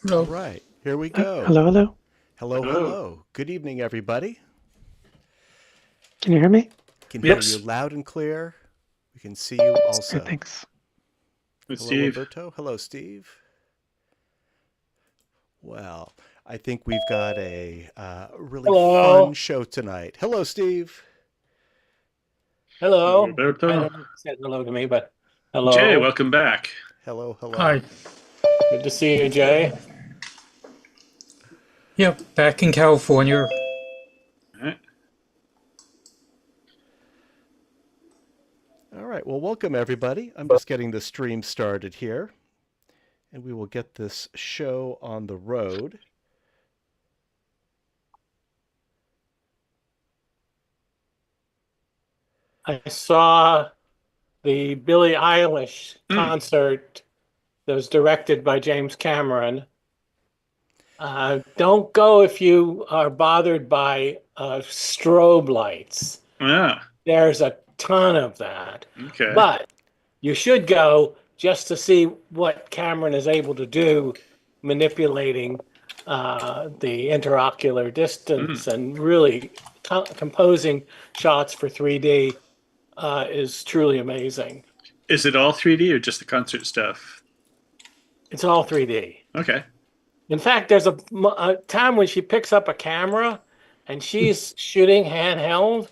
All Hello. right, here we go. Hello, hello. Hello, Hello. hello. Good evening, everybody. Can you hear me? Can hear you Yes. loud and clear. We can see you Great, also. thanks. It's Hello, Steve. Alberto. Hello, Steve. Well, I think we've got a really fun Hello. show tonight. Hello, Steve. Hello, Hello. I Roberto. don't know if you said hello to me, but Jay, hello. welcome back. Hello, hello. Hi. Good to see you, Jay. Yep, back in California. All right. All right, well, welcome, everybody. I'm just getting the stream started here, and we will get this show on the road. I saw the Billie Eilish Mm. concert that was directed by James Cameron. Don't go if you are bothered by strobe lights. Ah, There's a ton of that. okay. But you should go just to see what Cameron is able to do manipulating the interocular Mm. distance and really composing shots for 3D is truly amazing. Is it all 3D or just the concert stuff? It's all 3D. Okay. In fact, there's a time when she picks up a camera and she's shooting handheld,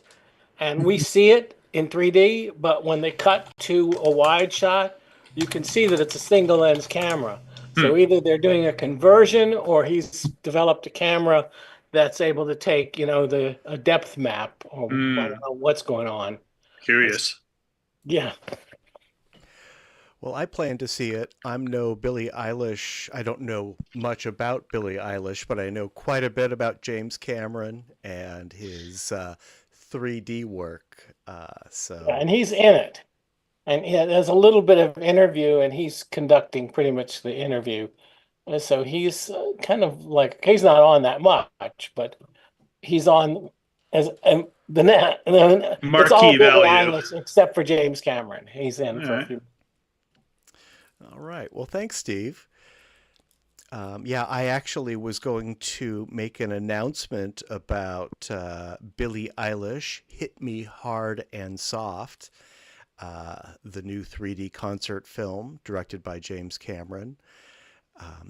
and we see it in 3D, but when they cut to a wide shot, you can see that it's a single lens camera. So Hmm. either they're doing a conversion or he's developed a camera that's able to take, the a depth map or I don't Mm. know what's going on. Curious. Yeah. Well, I plan to see it. I'm no Billie Eilish. I don't know much about Billie Eilish, but I know quite a bit about James Cameron and his 3D work. Yeah, So, and he's in it. And yeah, there's a little bit of interview, and he's conducting pretty much the interview. And so he's kind of like he's not on that much, but he's on as and the net. It's all Marquee Billie value. Eilish except for James Cameron. He's in All for a right. few. all right. Well, thanks, Steve. Yeah, I actually was going to make an announcement about Billie Eilish, Hit Me Hard and Soft, the new 3D concert film directed by James Cameron.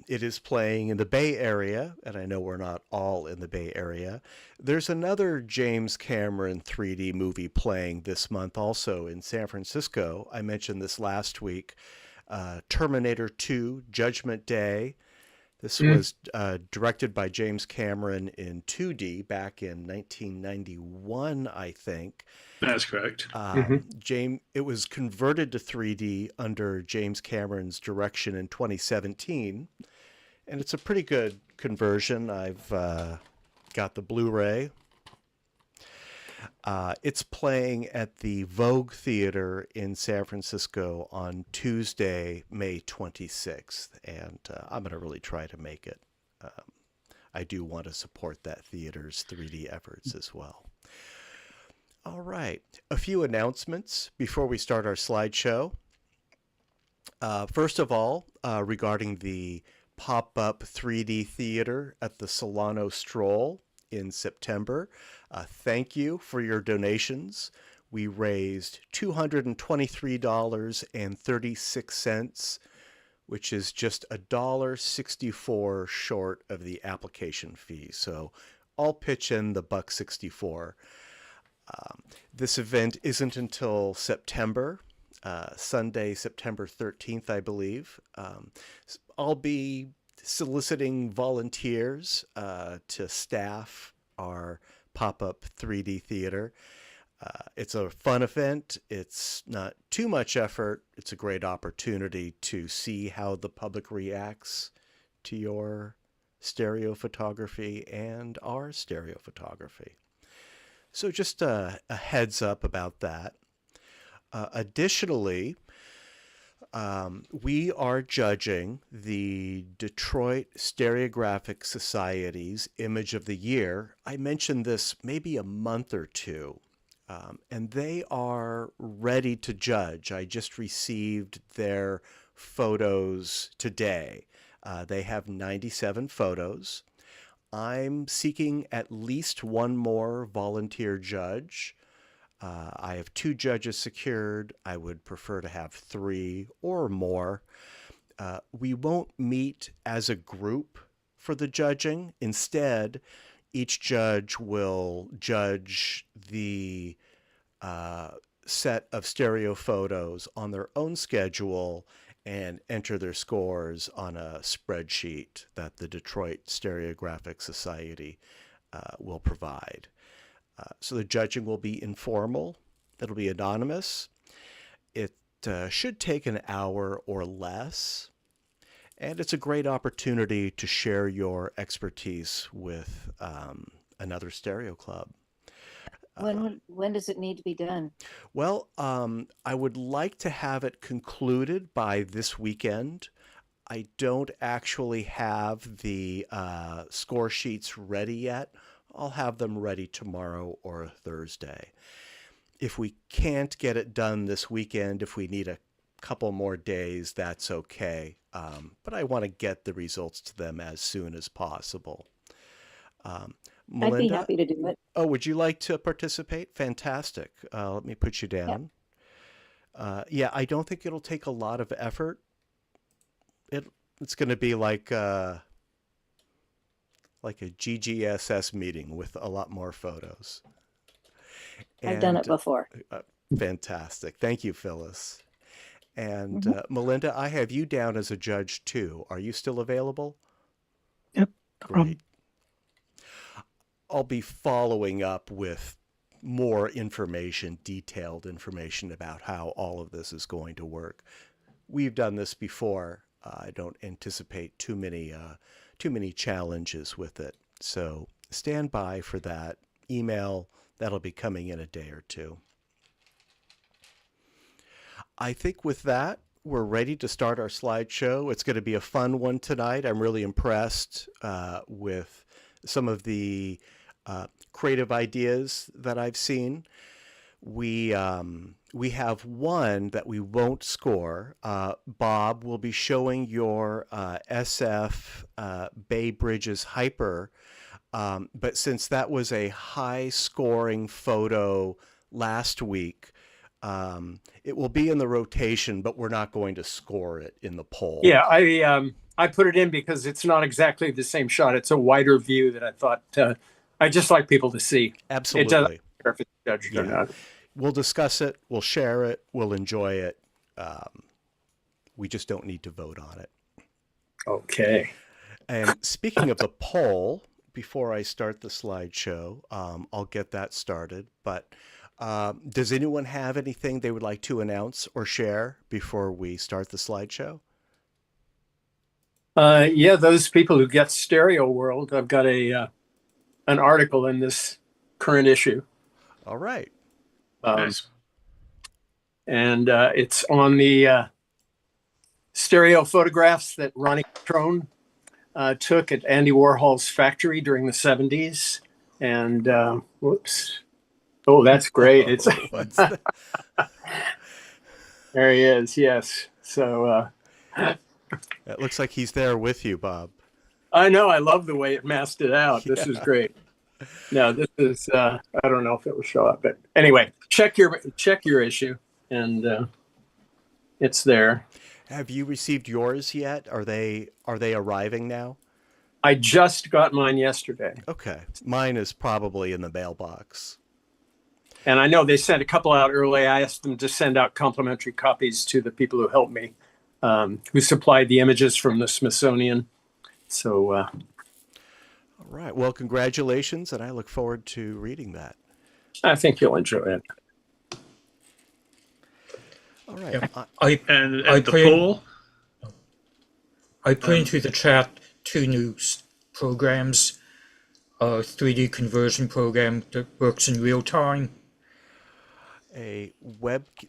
It is playing in the Bay Area, and I know we're not all in the Bay Area. There's another James Cameron 3D movie playing this month also in San Francisco. I mentioned this last week. Terminator 2, Judgment Day. This Mm. was directed by James Cameron in 2D back in 1991, I think. That's correct. It was converted to 3D under James Cameron's direction in 2017, and it's a pretty good conversion. I've got the Blu-ray. It's playing at the Vogue Theater in San Francisco on Tuesday, May 26th, and I'm going to really try to make it. Um, I do want to support that theater's 3D efforts as well. All right, a few announcements before we start our slideshow. First of all, regarding the pop-up 3D theater at the Solano Stroll in September, thank you for your donations. We raised $223.36, which is just $1.64 short of the application fee. So I'll pitch in the $1.64. This event isn't until September, Sunday, September 13th, I believe. I'll be soliciting volunteers to staff our pop-up 3D theater. It's a fun event. It's not too much effort. It's a great opportunity to see how the public reacts to your stereo photography and our stereo photography. So just a heads up about that. Additionally, we are judging the Detroit Stereographic Society's Image of the Year. I mentioned this maybe a month or two, and they are ready to judge. I just received their photos today. They have 97 photos. I'm seeking at least one more volunteer judge. I have 2 judges secured. I would prefer to have 3 or more. We won't meet as a group for the judging. Instead, each judge will judge the set of stereo photos on their own schedule and enter their scores on a spreadsheet that the Detroit Stereoscopic Society will provide. So the judging will be informal. It'll be anonymous. It should take an hour or less. And it's a great opportunity to share your expertise with another stereo club. When does it need to be done? Well, I would like to have it concluded by this weekend. I don't actually have the score sheets ready yet. I'll have them ready tomorrow or Thursday. If we can't get it done this weekend, if we need a couple more days, that's okay. But I want to get the results to them as soon as possible. Melinda, I'd be happy to do it. oh, would you like to participate? Fantastic. Let me put you down. Yeah, I don't think it'll take a lot of effort. It's going to be like a GGSS meeting with a lot more photos. I've done it before. Fantastic. Thank you, Phyllis. And Melinda, I have you down as a judge too. Are you still available? Yep, no problem. Great. I'll be following up with more information, detailed information about how all of this is going to work. We've done this before. I don't anticipate too many challenges with it. So stand by for that email. That'll be coming in a day or two. I think with that, we're ready to start our slideshow. It's going to be a fun one tonight. I'm really impressed with some of the creative ideas that I've seen. We have one that we won't score. Bob will be showing your SF Bay Bridges Hyper, but since that was a high scoring photo last week, it will be in the rotation, but we're not going to score it in the poll. Yeah, I put it in because it's not exactly the same shot. It's a wider view that I thought I just like people to see. Absolutely. It doesn't matter if it's judged or not. We'll discuss it. We'll share it. We'll enjoy it. We just don't need to vote on it. Okay. And speaking of the poll, before I start the slideshow, I'll get that started. But does anyone have anything they would like to announce or share before we start the slideshow? Yeah, those people who get Stereo World, I've got an article in this current issue. All right. Nice. And it's on the stereo photographs that Ronnie Trone took at Andy Warhol's factory during the 70s. And whoops. Oh, that's great. It's there he is. Yes. So it looks like he's there with you, Bob. I know. I love the way it masked it out. This is great. No, this is I don't know if it will show up, but anyway, check your issue, and it's there. Have you received yours yet? Are they arriving now? I just got mine yesterday. Okay, mine is probably in the mailbox. And I know they sent a couple out early. I asked them to send out complimentary copies to the people who helped me, who supplied the images from the Smithsonian. So. All right. Well, congratulations, and I look forward to reading that. I think you'll enjoy it. All right. Yeah. I put into the chat 2 new programs, a 3D conversion program that works in real time.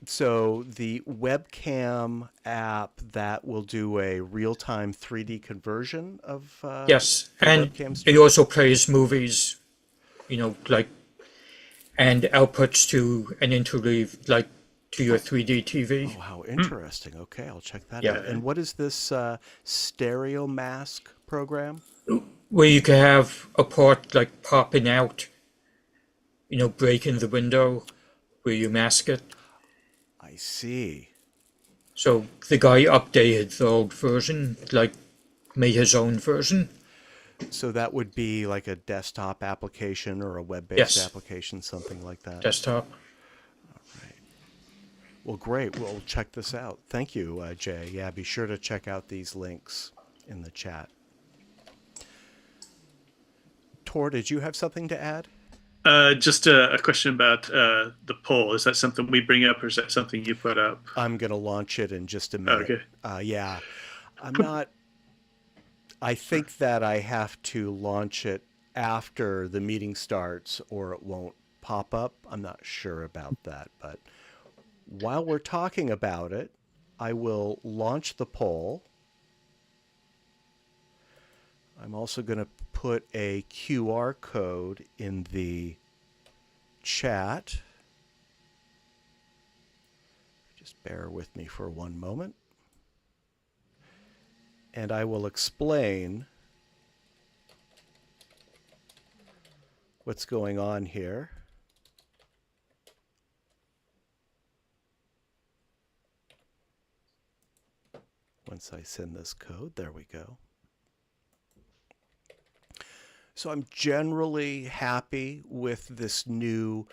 So the webcam app that will do a real-time 3D conversion of yes, and it also plays movies, and outputs to an interleave, like to your 3D TV. Oh, how interesting. Okay, I'll check that Yeah. out. And what is this stereo mask program? Where you can have a part like popping out, breaking the window where you mask it. I see. So the guy updated the old version, like made his own version. So that would be like a desktop application or a web-based Yes. application, something like that. Desktop. Well, great. We'll check this out. Thank you, Jay. Yeah, be sure to check out these links in the chat. Tor, did you have something to add? Just a question about the poll. Is that something we bring up, or is that something you put up? I'm going to launch it in just a minute. Okay. Yeah. I think that I have to launch it after the meeting starts or it won't pop up. I'm not sure about that, but while we're talking about it, I will launch the poll. I'm also going to put a QR code in the chat. Just bear with me for one moment. And I will explain what's going on here. Once I send this code, there we go. So I'm generally happy with this new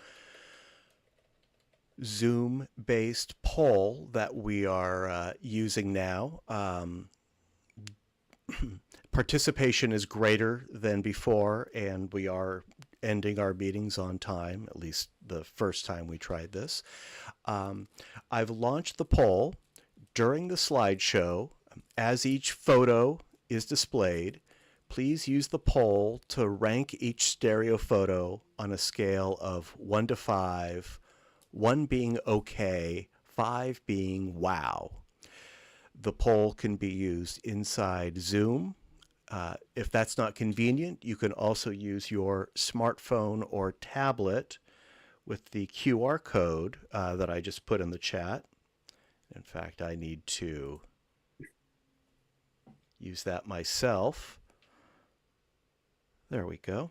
Zoom-based poll that we are using now. Participation is greater than before, and we are ending our meetings on time, at least the first time we tried this. I've launched the poll during the slideshow. As each photo is displayed, please use the poll to rank each stereo photo on a scale of 1 to 5, 1 being okay, 5 being wow. The poll can be used inside Zoom. If that's not convenient, you can also use your smartphone or tablet with the QR code that I just put in the chat. In fact, I need to use that myself. There we go.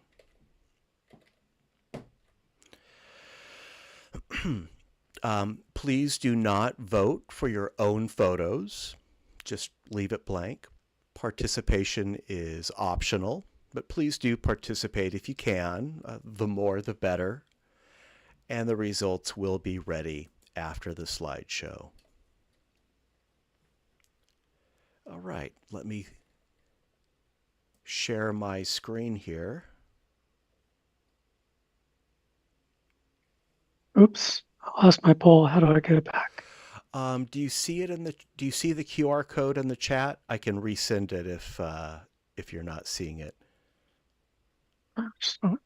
Please do not vote for your own photos. Just leave it blank. Participation is optional, but please do participate if you can. The more, the better. And the results will be ready after the slideshow. All right, let me share my screen here. Oops, I lost my poll. How do I get it back? Do you see it do you see the QR code in the chat? I can resend it if you're not seeing it. Just a moment.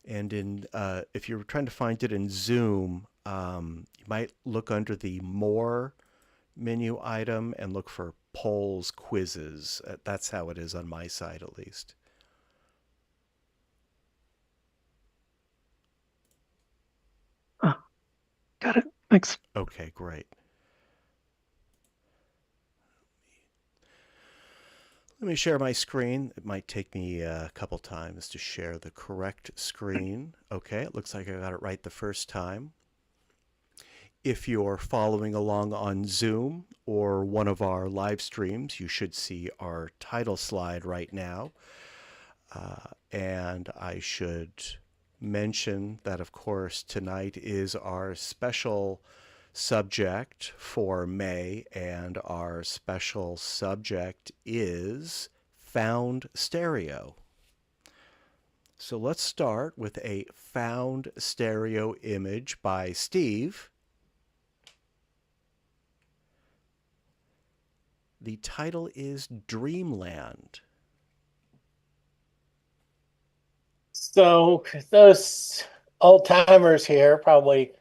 And if you're trying to find it in Zoom, you might look under the More menu item and look for polls, quizzes. That's how it is on my side, at least. Got it. Thanks. Okay, great. Let me share my screen. It might take me a couple times to share the correct screen. Okay, it looks like I got it right the first time. If you're following along on Zoom or one of our live streams, you should see our title slide right now. And I should mention that, of course, tonight is our special subject for May, and our special subject is found stereo. So let's start with a found stereo image by Steve. The title is Dreamland. So those old timers here probably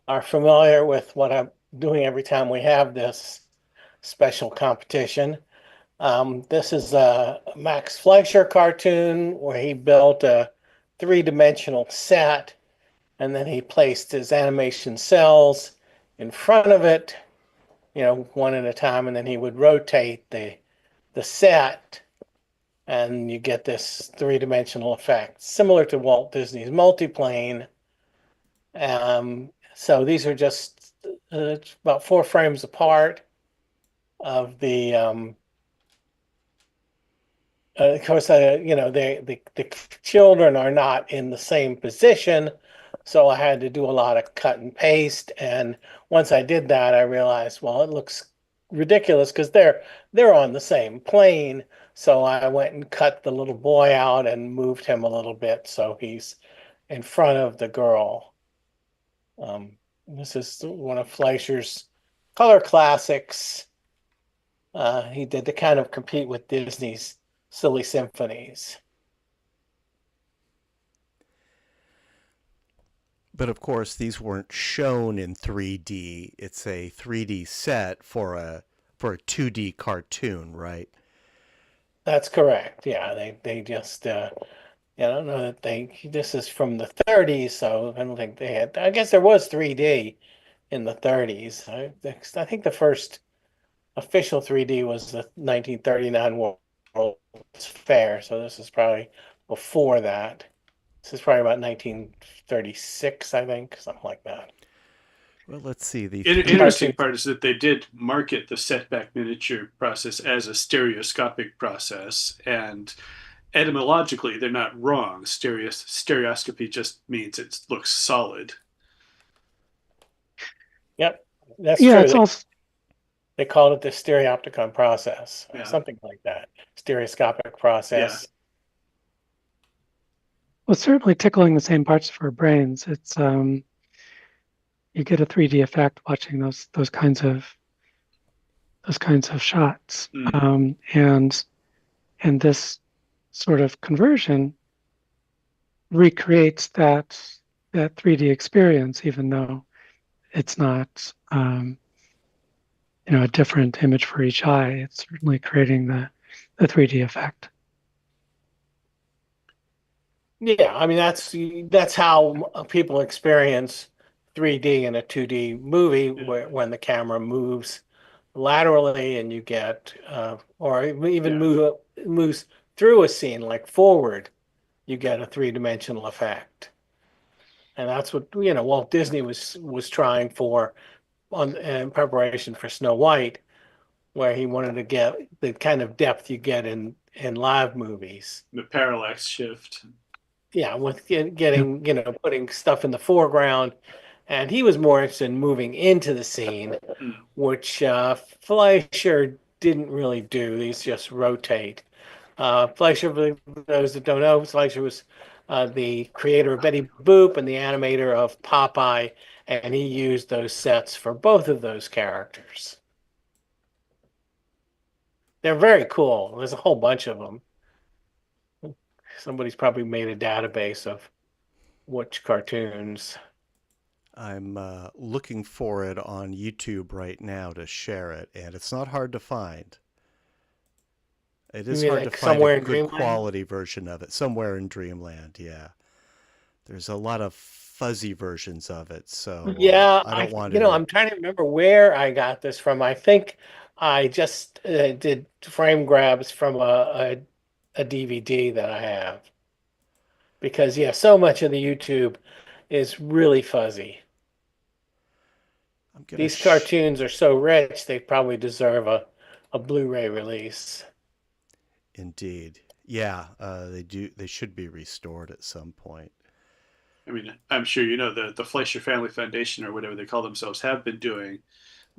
are familiar with what I'm doing every time we have this special competition. This is a Max Fleischer cartoon where he built a three-dimensional set, and then he placed his animation cells in front of it, one at a time, and then he would rotate the set, and you get this three-dimensional effect, similar to Walt Disney's multiplane. So these are just about 4 frames apart of the of course, the children are not in the same position, so I had to do a lot of cut and paste. And once I did that, I realized, well, it looks ridiculous because they're on the same plane. So I went and cut the little boy out and moved him a little bit so he's in front of the girl. This is one of Fleischer's color classics. He did to kind of compete with Disney's Silly Symphonies. But of course, these weren't shown in 3D. It's a 3D set for a 2D cartoon, right? That's correct. Yeah, they just I don't know that this is from the 30s, so I don't think they had. I guess there was 3D in the 30s. I think the first official 3D was the 1939 World's Fair, so this is probably before that. This is probably about 1936, I think, something like that. Well, let's see. The interesting part is that they did market the setback miniature process as a stereoscopic process, and etymologically, they're not wrong. Stereoscopy just means it looks solid. Yep, that's Yeah, true. it's also They called it the stereopticon process, or Yeah. something like that. Stereoscopic process. well, certainly tickling the same parts of our brains. It's you get a 3D effect watching those kinds of shots, and this sort of conversion recreates that 3D experience, even though it's not a different image for each eye. It's certainly creating the 3D effect. Yeah, I mean that's how people experience 3D in a 2D movie, when the camera moves laterally and you get, or even moves through a scene like forward, you get a three-dimensional effect. And that's what Walt Disney was trying for in preparation for Snow White, where he wanted to get the kind of depth you get in live movies. The parallax shift. Yeah, with getting putting stuff in the foreground, and he was more interested in moving into the scene, which Fleischer didn't really do. These just rotate. Fleischer, for those that don't know, Fleischer was the creator of Betty Boop and the animator of Popeye, and he used those sets for both of those characters. They're very cool. There's a whole bunch of them. Somebody's probably made a database of which cartoons. I'm looking for it on YouTube right now to share it, and it's not hard to find. It is hard to find a good quality version of it. Somewhere in Dreamland, yeah. There's a lot of fuzzy versions of it, so yeah, I don't want to. I'm trying to remember where I got this from. I think I just did frame grabs from a DVD that I have, because so much of the YouTube is really fuzzy. These cartoons are so rich, they probably deserve a Blu-ray release. Indeed. Yeah, they do. They should be restored at some point. I mean, I'm sure the Fleischer Family Foundation, or whatever they call themselves, have been doing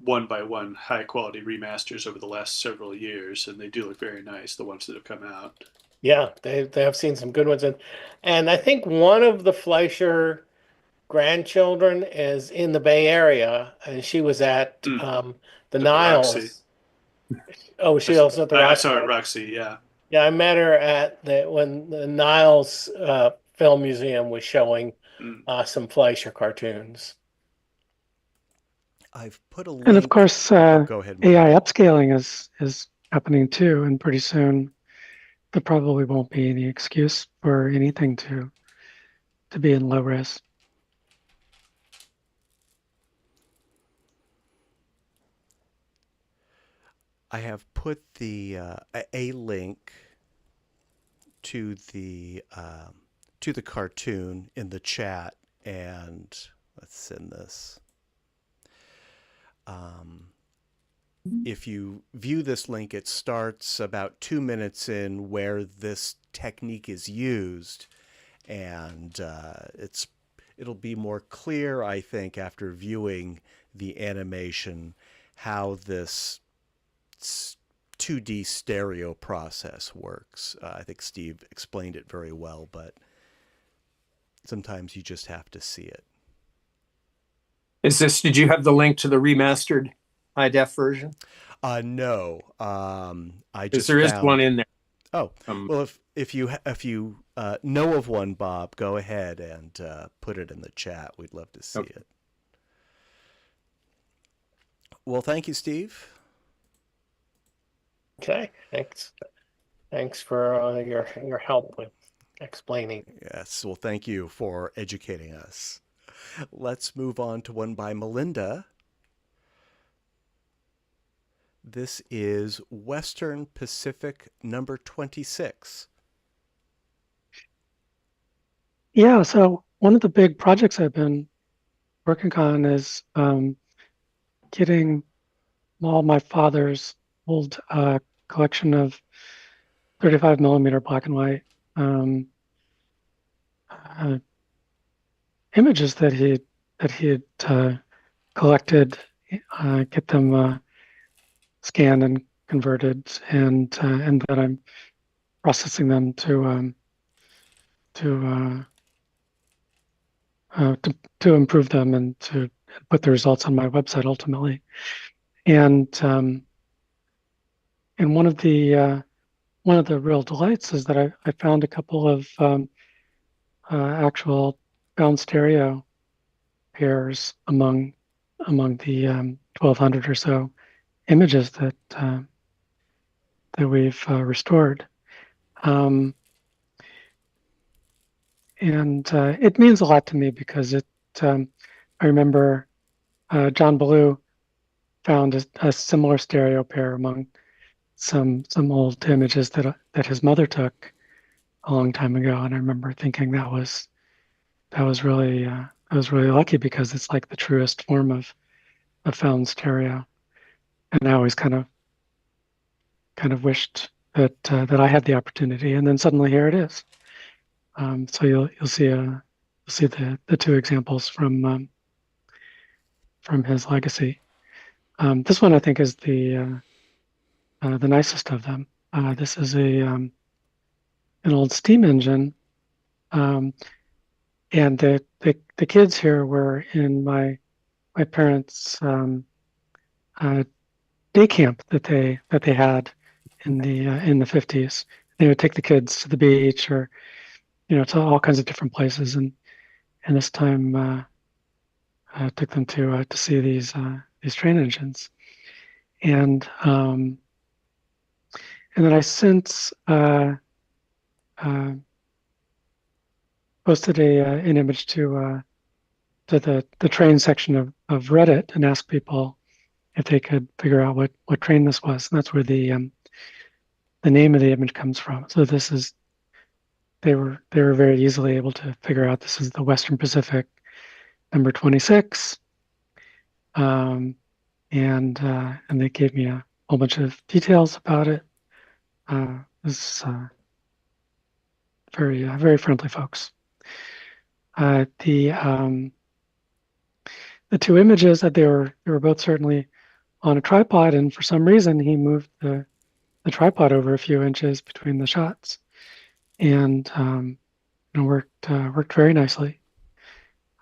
one by one high quality remasters over the last several years, and they do look very nice, the ones that have come out. Yeah, they have seen some good ones, and I think one of the Fleischer grandchildren is in the Bay Area, and she was at the Niles. Roxy. Oh, she also at the Roxy. I saw her at Roxy, yeah. Yeah, I met her at when the Niles Film Museum was showing some Fleischer cartoons. I've put a link. And of course, Go ahead, AI upscaling is happening too, and pretty soon there probably won't be any excuse for anything to be in low res. I have put a link to the cartoon in the chat, and let's send this. If you view this link, it starts about 2 minutes in where this technique is used, and it'll be more clear, I think, after viewing the animation, how this 2D stereo process works. I think Steve explained it very well, but sometimes you just have to see it. Did you have the link to the remastered high def version? No. I just There is found one in there. Oh, well, if you know of one, Bob, go ahead and put it in the chat. We'd love to see it. Well, thank you, Steve. Okay, thanks for your help with explaining. Yes, well, thank you for educating us. Let's move on to one by Melinda. This is Western Pacific number 26. Yeah, so one of the big projects I've been working on is getting all my father's old collection of 35 millimeter black and white images that he had collected, get them scanned and converted, and that I'm processing them to improve them and to put the results on my website ultimately. And one of the real delights is that I found a couple of actual bound stereo pairs among the 1,200 or so images that we've restored. And it means a lot to me because I remember John Ballou found a similar stereo pair among some old images that his mother took a long time ago, and I remember thinking that was really lucky because it's like the truest form of found stereo, and I always kind of wished that I had the opportunity, and then suddenly here it is. So you'll see the two examples from his legacy. This one I think is the nicest of them. This is an old steam engine, and the kids here were in my parents' day camp that they had in the 50s. They would take the kids to the beach or to all kinds of different places, and this time I took them to see these train engines, and then I since posted an image to the train section of Reddit and asked people if they could figure out what train this was, and that's where the name of the image comes from. So this is they were very easily able to figure out this is the Western Pacific number 26, and they gave me a whole bunch of details about it. This very friendly folks. The two images that they were both certainly on a tripod, and for some reason he moved the tripod over a few inches between the shots, and worked very nicely.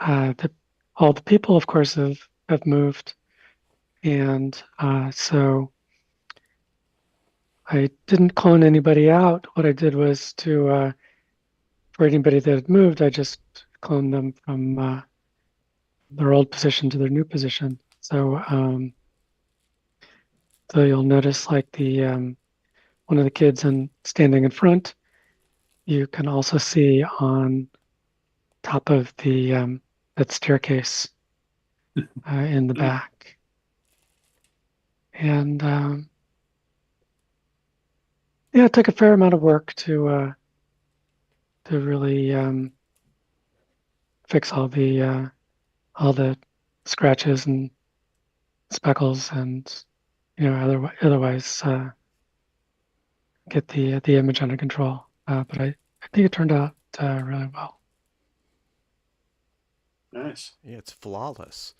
All the people, of course, have moved, and so I didn't clone anybody out. What I did was for anybody that had moved, I just cloned them from their old position to their new position. So so you'll notice like the one of the kids standing in front. You can also see on top of the that staircase in the back. And yeah, it took a fair amount of work to really fix all the scratches and speckles, and otherwise get the image under control. But I think it turned out really well. Nice. Yeah, it's flawless.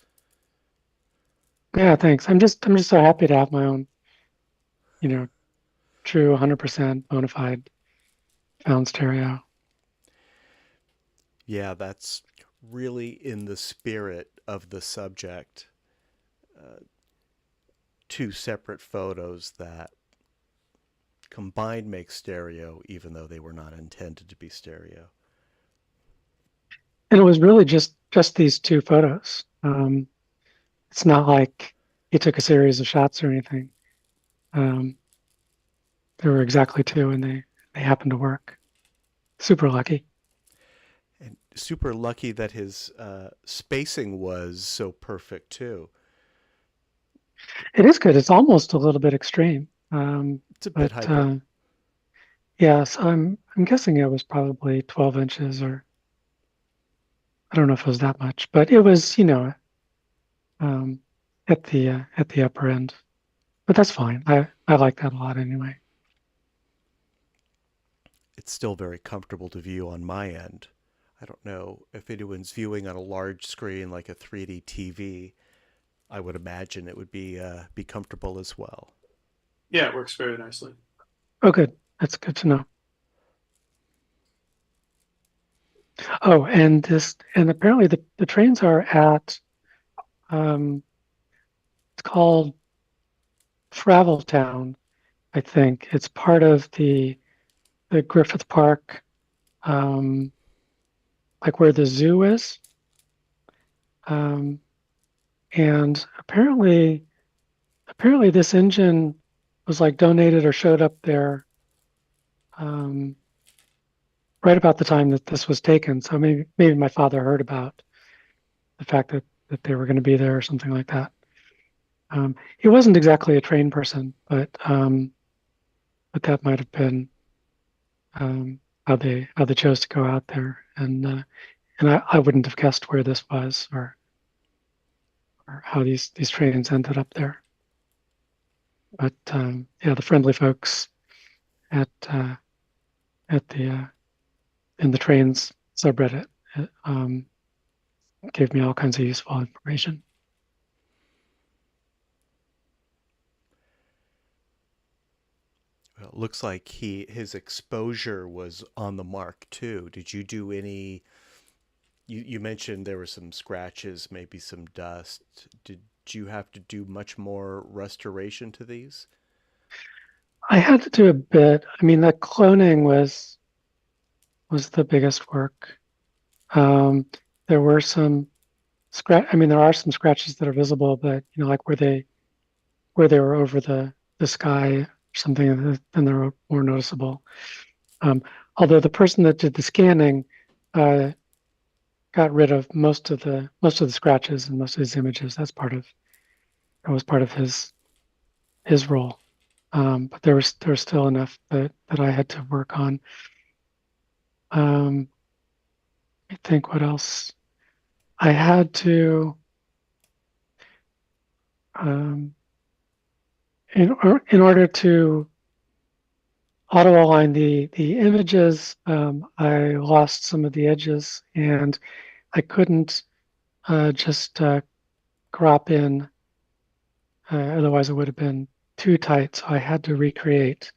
Yeah, thanks. I'm just so happy to have my own, true 100% bona fide found stereo. Yeah, that's really in the spirit of the subject. Two separate photos that combined make stereo, even though they were not intended to be stereo. And it was really just these two photos. It's not like he took a series of shots or anything. There were exactly two, and they happened to work. Super lucky. And super lucky that his spacing was so perfect too. It is good. It's almost a little bit extreme. It's a bit But hyper. yeah, so I'm guessing it was probably 12 inches, or I don't know if it was that much, but it was, at the upper end. But that's fine. I like that a lot anyway. It's still very comfortable to view on my end. I don't know if anyone's viewing on a large screen like a 3D TV. I would imagine it would be comfortable as well. Yeah, it works very nicely. Oh, good. That's good to know. Oh, and apparently the trains are at it's called Travel Town, I think. It's part of the Griffith Park, like where the zoo is. And apparently this engine was like donated or showed up there right about the time that this was taken. So maybe my father heard about the fact that they were going to be there or something like that. He wasn't exactly a train person, but that might have been how they chose to go out there. And I wouldn't have guessed where this was, or how these trains ended up there. But yeah, the friendly folks at the in the trains subreddit gave me all kinds of useful information. Well, it looks like his exposure was on the mark too. Did you do any? You mentioned there were some scratches, maybe some dust. Did you have to do much more restoration to these? I had to do a bit. I mean, the cloning was the biggest work. There were some I mean, there are some scratches that are visible, but like where they were over the sky or something, then they're more noticeable. Although the person that did the scanning got rid of most of the scratches and most of his images. That was part of his role. But there was still enough that I had to work on. I think what else I had to in order to auto align the images, I lost some of the edges, and I couldn't just crop in. Otherwise, it would have been too tight. So I had to recreate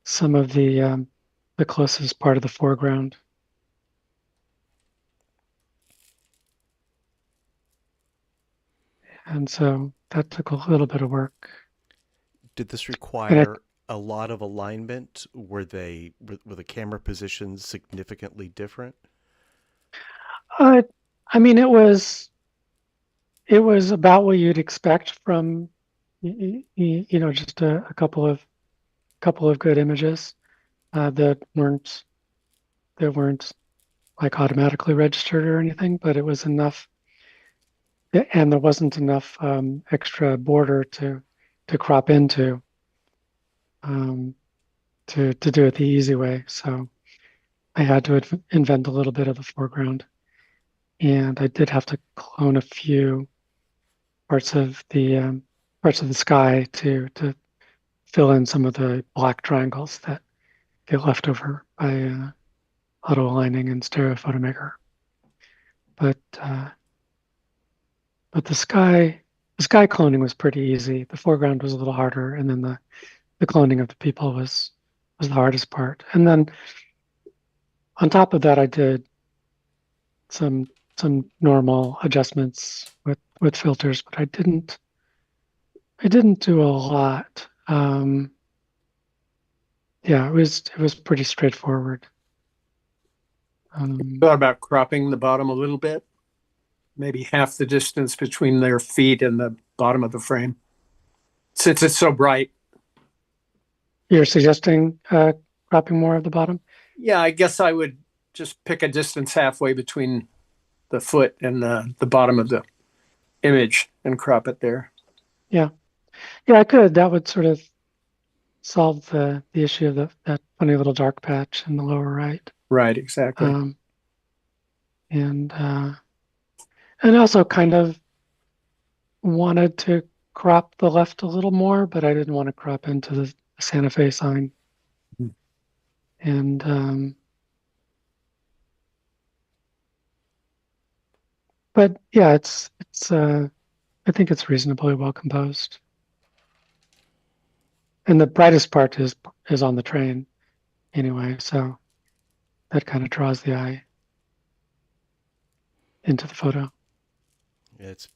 some of the closest part of the foreground. And so that took a little bit of work. Did this require a lot of alignment? Were the camera positions significantly different? I mean, it was about what you'd expect from just a couple of couple of good images that weren't like automatically registered or anything, but it was enough, and there wasn't enough extra border to crop into to do it the easy way. So I had to invent a little bit of the foreground, and I did have to clone a few parts of the sky to fill in some of the black triangles that get left over by auto aligning and stereo photo maker. But the sky cloning was pretty easy. The foreground was a little harder, and then the cloning of the people was the hardest part. And then on top of that, I did some normal adjustments with filters, but I didn't do a lot. Yeah, it was pretty straightforward. Thought about cropping the bottom a little bit, maybe half the distance between their feet and the bottom of the frame, since it's so bright. You're suggesting cropping more of the bottom? Yeah, I guess I would just pick a distance halfway between the foot and the bottom of the image and crop it there. Yeah, I could. That would sort of solve the issue of that funny little dark patch in the lower right. Right, exactly. And also kind of wanted to crop the left a little more, but I didn't want to crop into the Santa Fe sign. And but yeah, it's I think it's reasonably well composed. And the brightest part is on the train anyway, so that kind of draws the eye into the photo. It's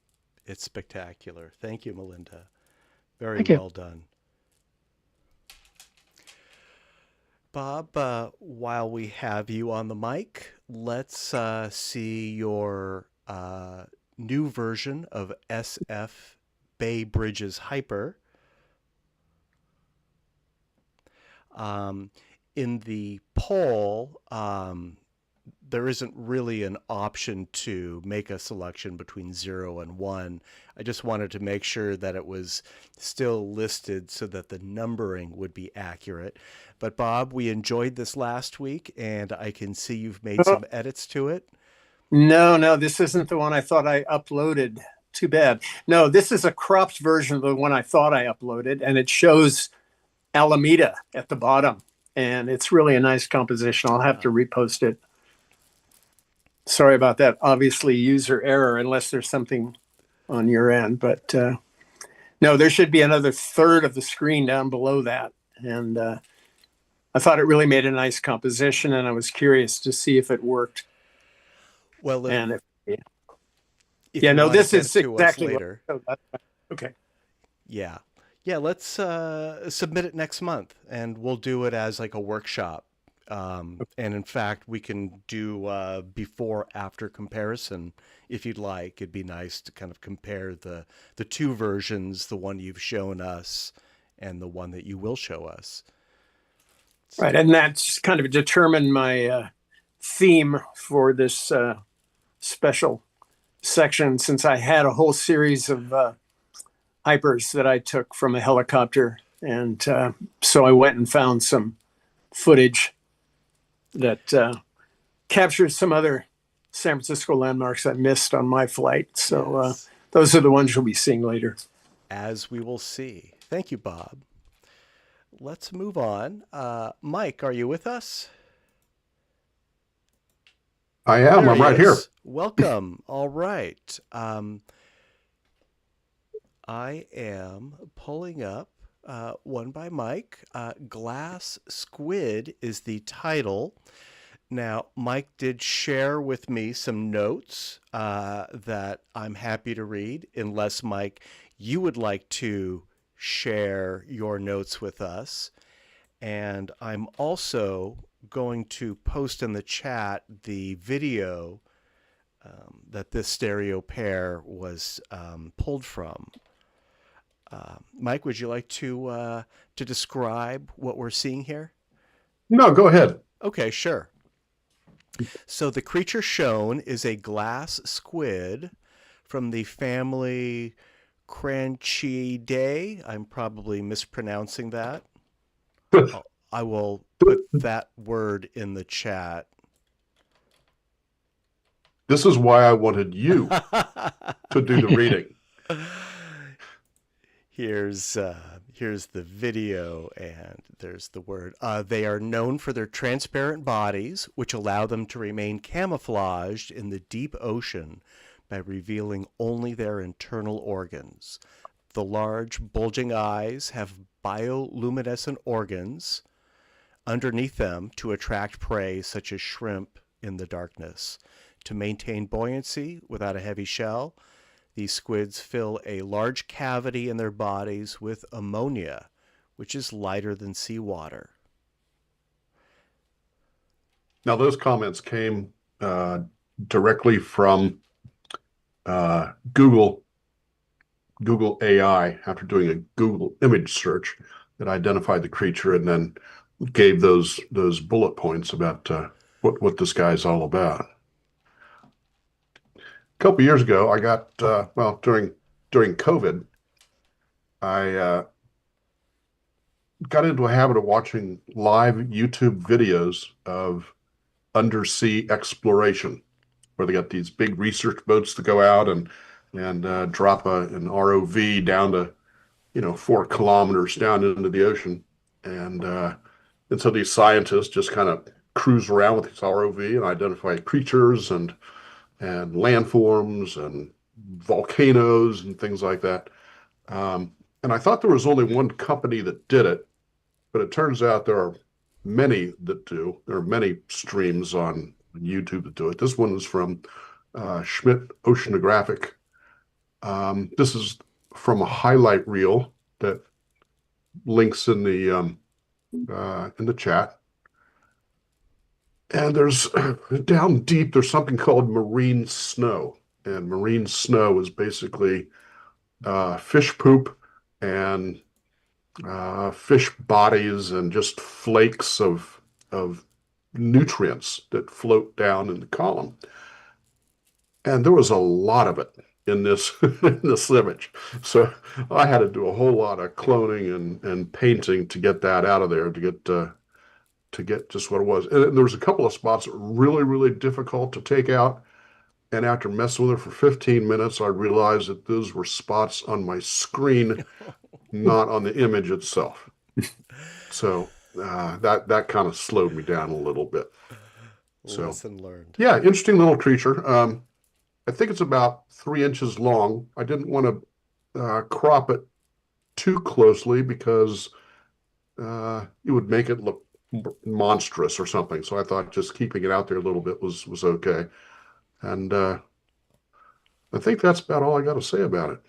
spectacular. Thank you, Melinda. Very Thank you. well done. Bob, while we have you on the mic, let's see your new version of SF Bay Bridges Hyper. In the poll, there isn't really an option to make a selection between 0 and 1. I just wanted to make sure that it was still listed so that the numbering would be accurate. But Bob, we enjoyed this last week, and I can see you've made some edits to it. No, this isn't the one I thought I uploaded. Too bad. No, this is a cropped version of the one I thought I uploaded, and it shows Alameda at the bottom. And it's really a nice composition. I'll have to repost it. Sorry about that. Obviously, user error, unless there's something on your end. But no, there should be another third of the screen down below that. And I thought it really made a nice composition, and I was curious to see if it worked. Well, and if no, this is exactly later. Okay. Yeah, let's submit it next month, and we'll do it as like a workshop. And in fact, we can do before-after comparison if you'd like. It'd be nice to kind of compare the two versions, the one you've shown us and the one that you will show us. Right, and that's kind of determined my theme for this special section, since I had a whole series of hypers that I took from a helicopter. And so I went and found some footage that captures some other San Francisco landmarks I missed on my flight. So Yes. Those are the ones you'll be seeing later. As we will see. Thank you, Bob. Let's move on. Mike, are you with us? I am. I'm right here. Welcome. All right. I am pulling up one by Mike. Glass Squid is the title. Now, Mike did share with me some notes that I'm happy to read, unless, Mike, you would like to share your notes with us. And I'm also going to post in the chat the video that this stereo pair was pulled from. Mike, would you like to describe what we're seeing here? No, go ahead. Okay, sure. So the creature shown is a glass squid from the family Cranchidae. I'm probably mispronouncing that. I will put that word in the chat. This is why I wanted you to do the reading. Here's the video, and there's the word. They are known for their transparent bodies, which allow them to remain camouflaged in the deep ocean by revealing only their internal organs. The large, bulging eyes have bioluminescent organs underneath them to attract prey such as shrimp in the darkness. To maintain buoyancy without a heavy shell, these squids fill a large cavity in their bodies with ammonia, which is lighter than seawater. Now, those comments came directly from Google AI after doing a Google image search that identified the creature and then gave those bullet points about what this guy's all about. A couple years ago, I got during COVID, I got into a habit of watching live YouTube videos of undersea exploration, where they got these big research boats to go out and drop an ROV down to 4 kilometers down into the ocean, and so these scientists just kind of cruise around with this ROV and identify creatures and landforms and volcanoes and things like that. And I thought there was only one company that did it, but it turns out there are many that do. There are many streams on YouTube that do it. This one is from Schmidt Oceanographic. This is from a highlight reel that links in the chat. And there's down deep, there's something called marine snow. And marine snow is basically fish poop and fish bodies and just flakes of nutrients that float down in the column. And there was a lot of it in this in this image. So I had to do a whole lot of cloning and painting to get that out of there, to get just what it was. And there was a couple of spots that were really, really difficult to take out. And after messing with it for 15 minutes, I realized that those were spots on my screen, not on the image itself. So that kind of slowed me down a little bit. So, lesson learned. Yeah, interesting little creature. I think it's about 3 inches long. I didn't want to crop it too closely because it would make it look monstrous or something. So I thought just keeping it out there a little bit was okay. And I think that's about all I got to say about it.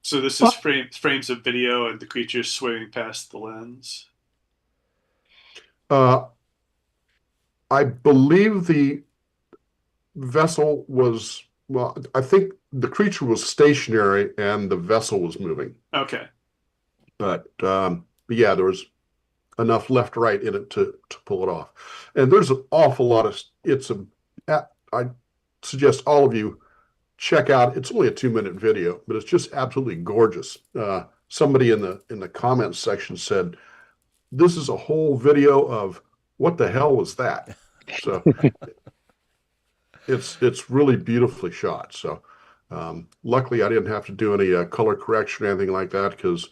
So this is frames of video and the creature swimming past the lens. I believe the vessel was, well, I think the creature was stationary and the vessel was moving. Okay. But yeah, there was enough left right in it to pull it off. And there's an awful lot of I suggest all of you check out, it's only a 2-minute video, but it's just absolutely gorgeous. Somebody in the comments section said, this is a whole video of what the hell was that? So it's really beautifully shot. So luckily I didn't have to do any color correction or anything like that, because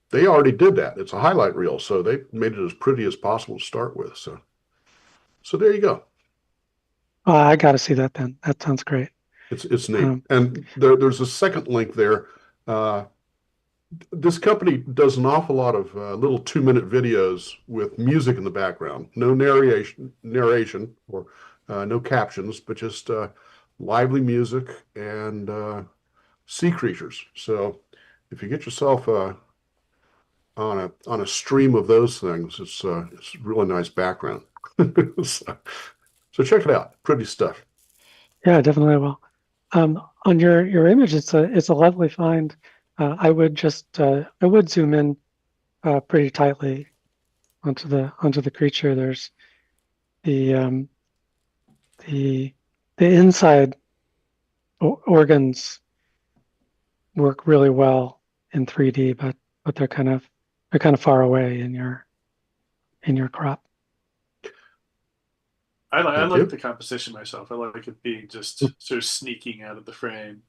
they already did that. It's a highlight reel, so they made it as pretty as possible to start with. So there you go. I got to see that then. That sounds great. It's neat. And there's a second link there. This company does an awful lot of little 2-minute videos with music in the background. No narration or no captions, but just lively music and sea creatures. So if you get yourself on a stream of those things, it's really nice background. So check it out. Pretty stuff. Yeah, definitely will. On your image, it's a lovely find I would zoom in pretty tightly onto the creature. There's the the inside organs work really well in 3D, but they're kind of far away in your crop. I Thank like you. the composition myself. I like it being just sort of sneaking out of the frame.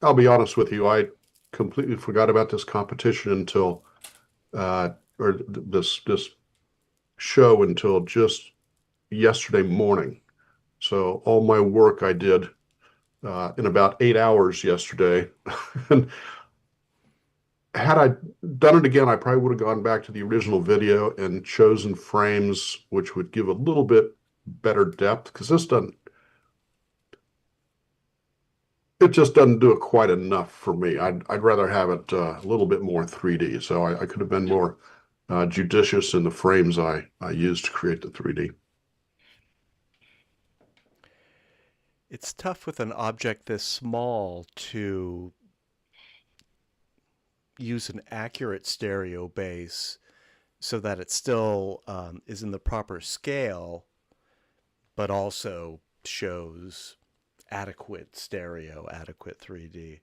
I'll be honest with you. I completely forgot about this competition until, or this show until just yesterday morning. So all my work I did in about 8 hours yesterday. And had I done it again, I probably would have gone back to the original video and chosen frames which would give a little bit better depth, because it just doesn't do it quite enough for me. I'd rather have it a little bit more 3D. So I could have been more judicious in the frames I used to create the 3D. It's tough with an object this small to use an accurate stereo base so that it still is in the proper scale, but also shows adequate stereo, adequate 3D.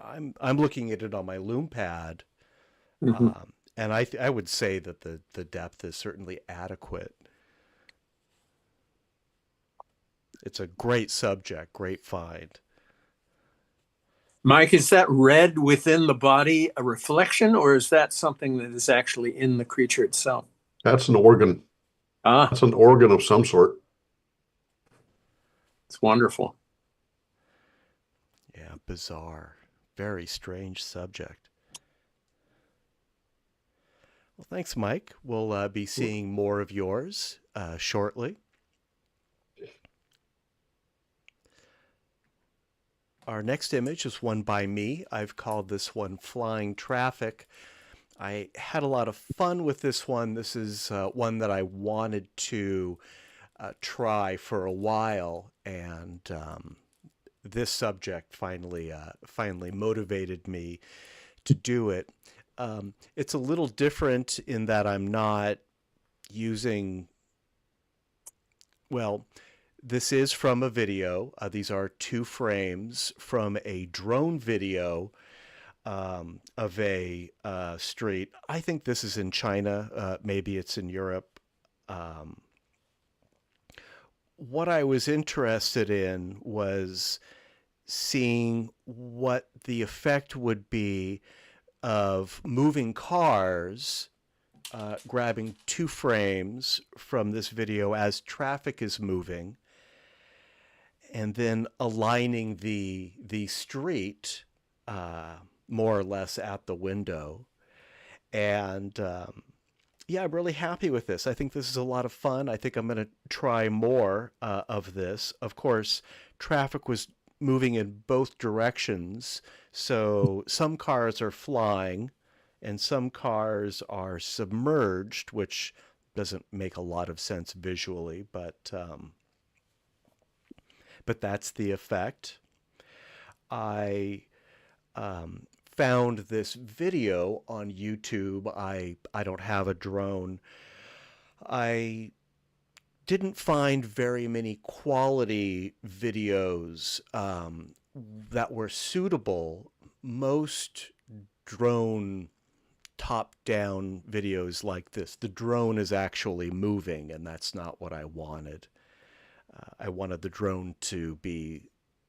I'm looking at it on my Loom pad, and I would say that the depth is certainly adequate. It's a great subject, great find. Mike, is that red within the body a reflection, or is that something that is actually in the creature itself? That's an organ. That's an organ of some sort. It's wonderful. Yeah, bizarre. Very strange subject. Well, thanks, Mike. We'll be seeing more of yours shortly. Our next image is one by me. I've called this one Flying Traffic. I had a lot of fun with this one. This is one that I wanted to try for a while, and this subject finally motivated me to do it. It's a little different in that I'm not using, well, this is from a video. These are 2 frames from a drone video of a street. I think this is in China. Maybe it's in Europe. What I was interested in was seeing what the effect would be of moving cars, grabbing 2 frames from this video as traffic is moving, and then aligning the street more or less at the window. And yeah, I'm really happy with this. I think this is a lot of fun. I think I'm going to try more of this. Of course, traffic was moving in both directions, so some cars are flying and some cars are submerged, which doesn't make a lot of sense visually, but that's the effect. I found this video on YouTube. I don't have a drone. I didn't find very many quality videos that were suitable. Most drone top-down videos like this, the drone is actually moving, and that's not what I wanted. I wanted the drone to be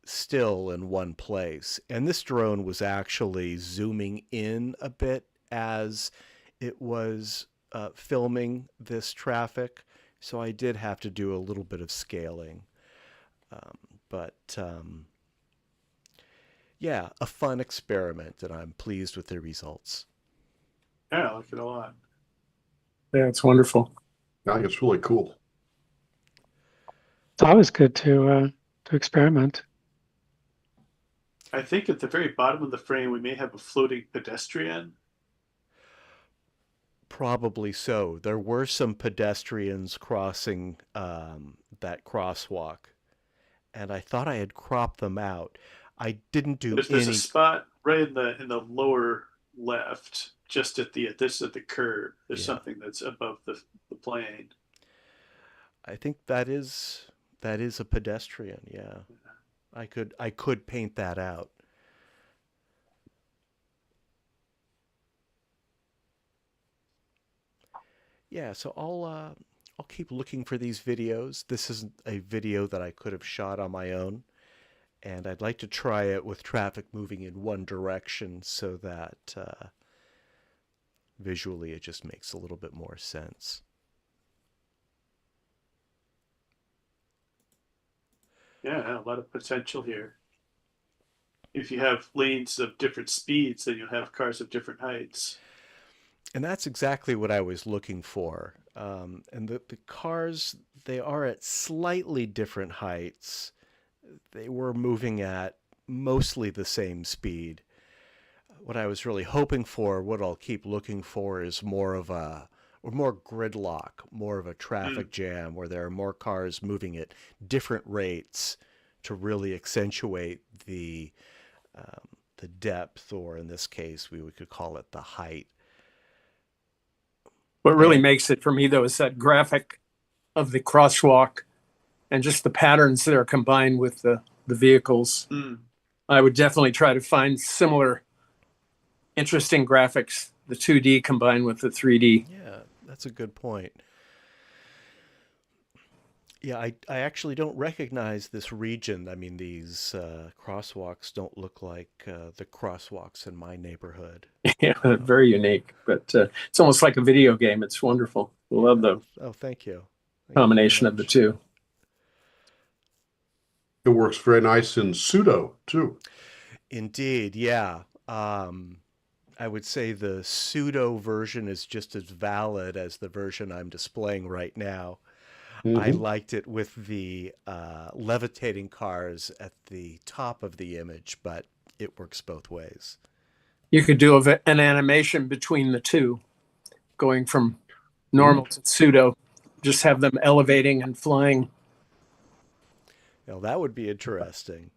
still in one place. And this drone was actually zooming in a bit as it was filming this traffic. So I did have to do a little bit of scaling. Yeah, a fun experiment, and I'm pleased with the results. Yeah, I like it a lot. Yeah, it's wonderful. I think it's really cool. It's always good to experiment. I think at the very bottom of the frame, we may have a floating pedestrian. Probably so. There were some pedestrians crossing that crosswalk, and I thought I had cropped them out. I didn't do There's a any. spot right in the lower left, just at the curb. There's Yeah. something that's above the plane. I think that is a pedestrian. Yeah, I could paint that out. Yeah, so I'll keep looking for these videos. This isn't a video that I could have shot on my own, and I'd like to try it with traffic moving in one direction so that visually it just makes a little bit more sense. Yeah, a lot of potential here. If you have lanes of different speeds, then you'll have cars of different heights. And that's exactly what I was looking for. And the cars, they are at slightly different heights. They were moving at mostly the same speed. What I was really hoping for, what I'll keep looking for, is more gridlock, more of a traffic jam where there are more cars moving at different rates to really accentuate the depth, or in this case, we could call it the height. What really makes it for me, though, is that graphic of the crosswalk and just the patterns that are combined with the vehicles. I would definitely try to find similar interesting graphics, the 2D combined with the 3D. Yeah, that's a good point. Yeah, I actually don't recognize this region. I mean, these crosswalks don't look like the crosswalks in my neighborhood. Yeah, very unique, but it's almost like a video game. It's wonderful. I love the Oh, thank you. combination of the two. It works very nice in pseudo too. Indeed, yeah. I would say the pseudo version is just as valid as the version I'm displaying right now. I liked it with the levitating cars at the top of the image, but it works both ways. You could do an animation between the two, going from normal to pseudo, just have them elevating and flying. Now, that would be interesting.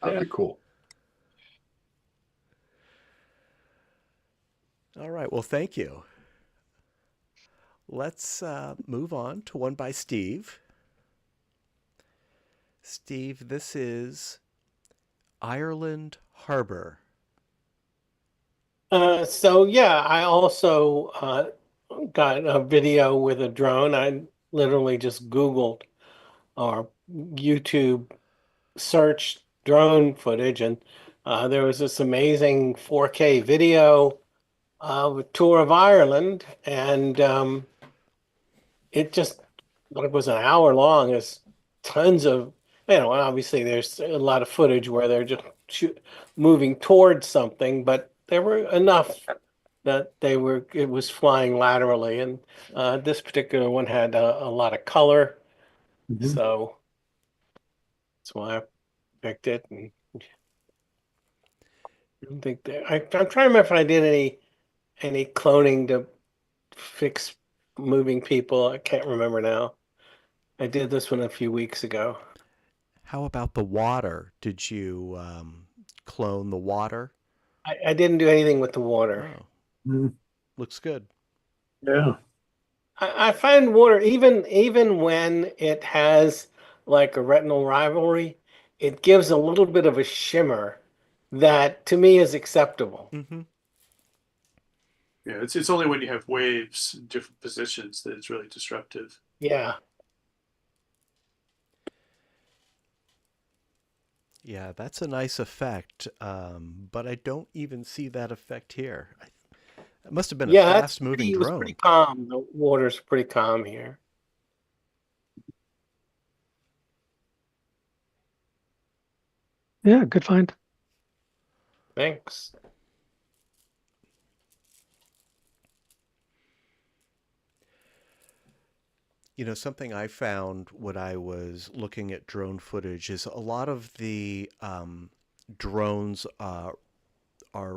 That'd be cool. All right, well, thank you. Let's move on to one by Steve. Steve, this is Ireland Harbor. So yeah, I also got a video with a drone. I literally just Googled or YouTube searched drone footage, and there was this amazing 4K video of a tour of Ireland, and it was an hour long. There's tons of, obviously there's a lot of footage where they're just moving towards something, but there were enough that it was flying laterally, and this particular one had a lot of color, so that's why I picked it. And I don't think I'm trying to remember if I did any cloning to fix moving people. I can't remember now. I did this one a few weeks ago. How about the water? Did you clone the water? I didn't do anything with the water. Oh, looks good. Yeah. I find water, even when it has like a retinal rivalry, it gives a little bit of a shimmer that to me is acceptable. Mm-hmm. Yeah, it's only when you have waves in different positions that it's really disruptive. Yeah. Yeah, that's a nice effect, but I don't even see that effect here. It must have been a fast-moving it was drone. pretty calm. The water's pretty calm here. Yeah, good find. Thanks. You know, something I found when I was looking at drone footage is a lot of the drones are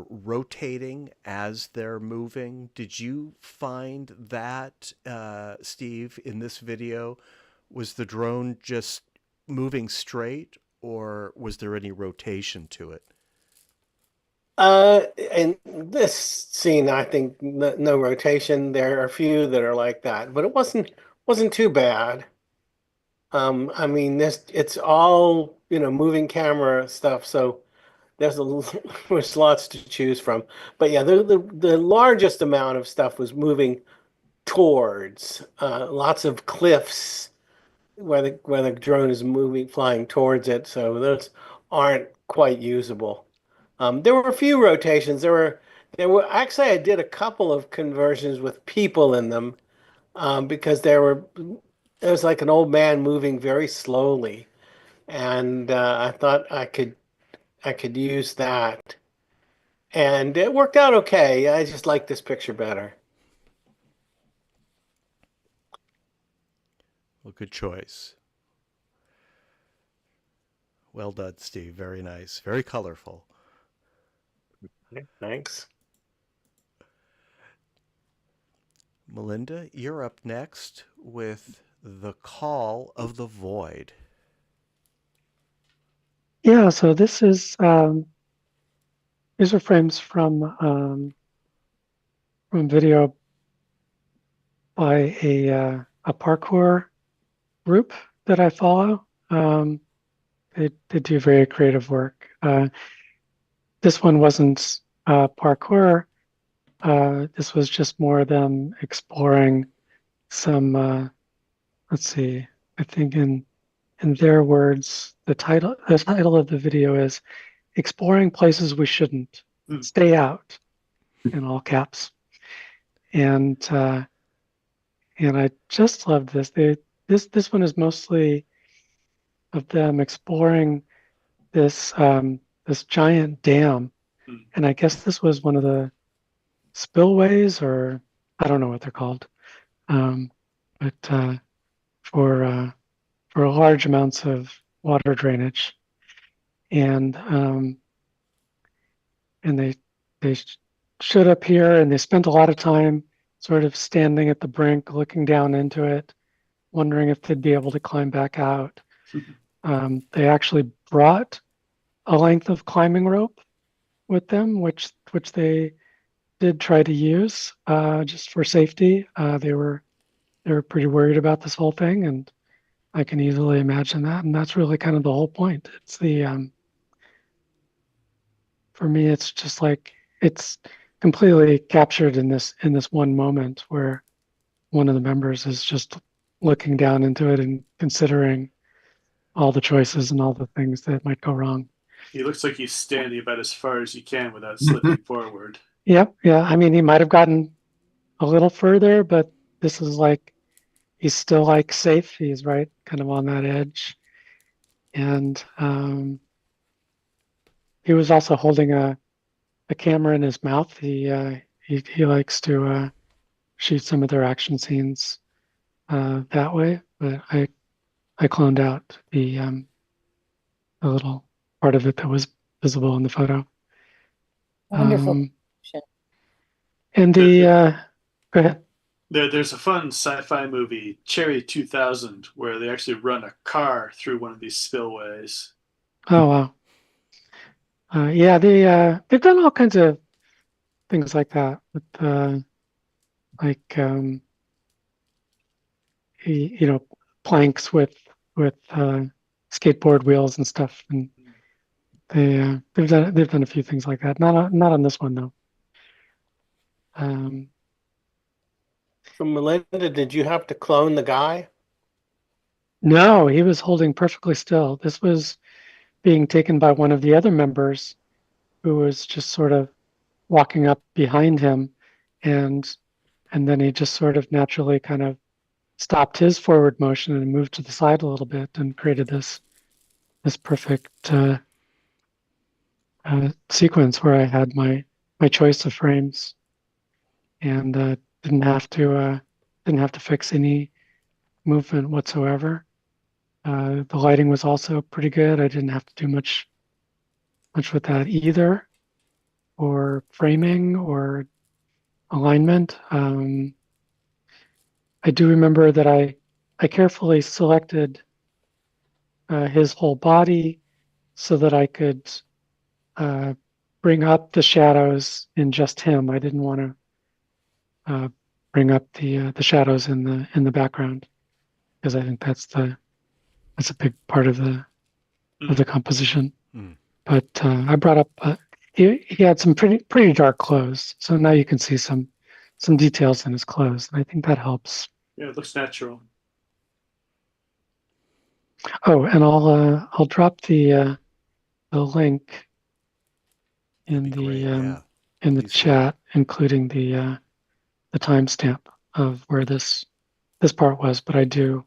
rotating as they're moving. Did you find that, Steve, in this video? Was the drone just moving straight, or was there any rotation to it? In this scene, I think no rotation. There are a few that are like that, but it wasn't too bad. I mean, it's all, moving camera stuff, so there's lots to choose from. But yeah, the largest amount of stuff was moving towards lots of cliffs where the drone is flying towards it, so those aren't quite usable. There were a few rotations. There were actually, I did a couple of conversions with people in them, because there was like an old man moving very slowly, and I thought I could use that, and it worked out okay. I just like this picture better. Well, good choice. Well done, Steve. Very nice. Very colorful. Thanks. Melinda, you're up next with The Call of the Void. Yeah, so this is these are frames from video by a parkour group that I follow. They do very creative work. This one wasn't parkour. This was just more them exploring some. Let's see. I think in their words, the title of the video is "Exploring Places We Shouldn't. Stay Out," in all caps. And I just love this. This one is mostly of them exploring this this giant dam, and I guess this was one of the spillways, or I don't know what they're called, but for large amounts of water drainage, and they showed up here, and they spent a lot of time sort of standing at the brink, looking down into it, wondering if they'd be able to climb back out. They actually brought a length of climbing rope with them, which they did try to use just for safety. They were pretty worried about this whole thing, and I can easily imagine that. And that's really kind of the whole point. It's for me, it's just like it's completely captured in this one moment where one of the members is just looking down into it and considering all the choices and all the things that might go wrong. He looks like he's standing about as far as he can without slipping forward. Yep. Yeah. I mean, he might have gotten a little further, but this is like, he's still like safe. He's right kind of on that edge. And he was also holding a camera in his mouth. He likes to shoot some of their action scenes that way, but I cloned out the little part of it that was visible in the photo. Wonderful. And go ahead. There's a fun sci-fi movie, Cherry 2000, where they actually run a car through one of these spillways. Oh wow. Yeah, they've done all kinds of things like that with like planks with skateboard wheels and stuff, and they've done a few things like that. Not on this one though. So Melinda, did you have to clone the guy? No, he was holding perfectly still. This was being taken by one of the other members, who was just sort of walking up behind him, and then he just sort of naturally kind of stopped his forward motion and moved to the side a little bit and created this perfect sequence where I had my choice of frames, and didn't have to fix any movement whatsoever. The lighting was also pretty good. I didn't have to do much with that either, or framing or alignment. I do remember that I carefully selected his whole body so that I could bring up the shadows in just him. I didn't want to bring up the shadows in the background, because I think that's a big part of the composition. Mm. But I brought up he had some pretty dark clothes, so now you can see some details in his clothes, and I think that helps. Yeah, it looks natural. Oh, and I'll drop the link in That'd be the great, yeah. in the Please do. chat, including the timestamp of where this part was. But I do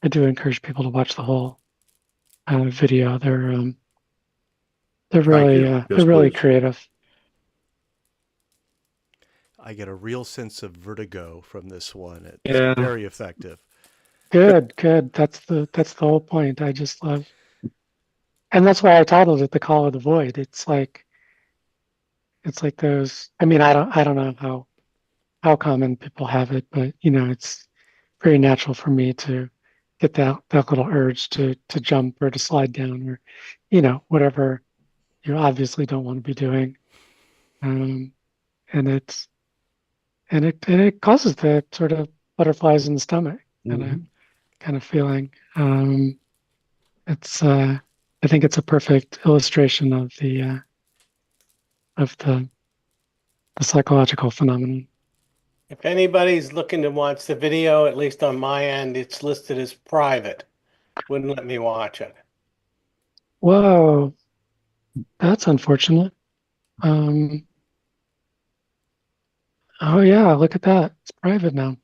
encourage people to watch the whole video. They're really you. Yes, they're really please. creative. I get a real sense of vertigo from this one. It's Yeah. very effective. Good. That's the whole point. I just love, and that's why I titled it "The Call of the Void." It's like those. I mean, I don't know how common people have it, but it's very natural for me to get that little urge to jump or to slide down, or whatever you obviously don't want to be doing, and it causes the sort of butterflies in the stomach kind of feeling. It's I think it's a perfect illustration of the psychological phenomenon. If anybody's looking to watch the video, at least on my end, it's listed as private. Wouldn't let me watch it. Whoa, that's unfortunate. Oh yeah, look at that. It's private now.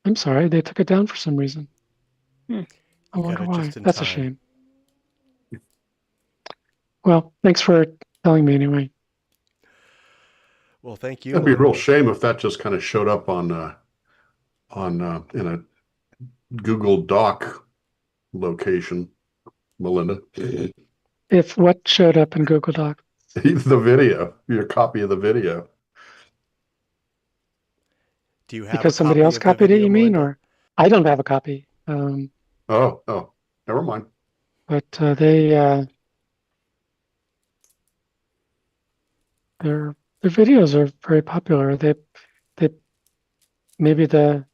I'm sorry, they took it down for some reason. I You wonder got it why. just in That's a time. shame. Well, thanks for telling me anyway. Well, thank you. It'd be a real shame if that just kind of showed up on in a Google Doc location, Melinda. If what showed up in Google Doc, The video, your copy of the video. Do you have because a somebody copy else of the copied it, video, you mean, Melinda? or I don't have a copy. Oh, never mind. But their videos are very popular. They maybe the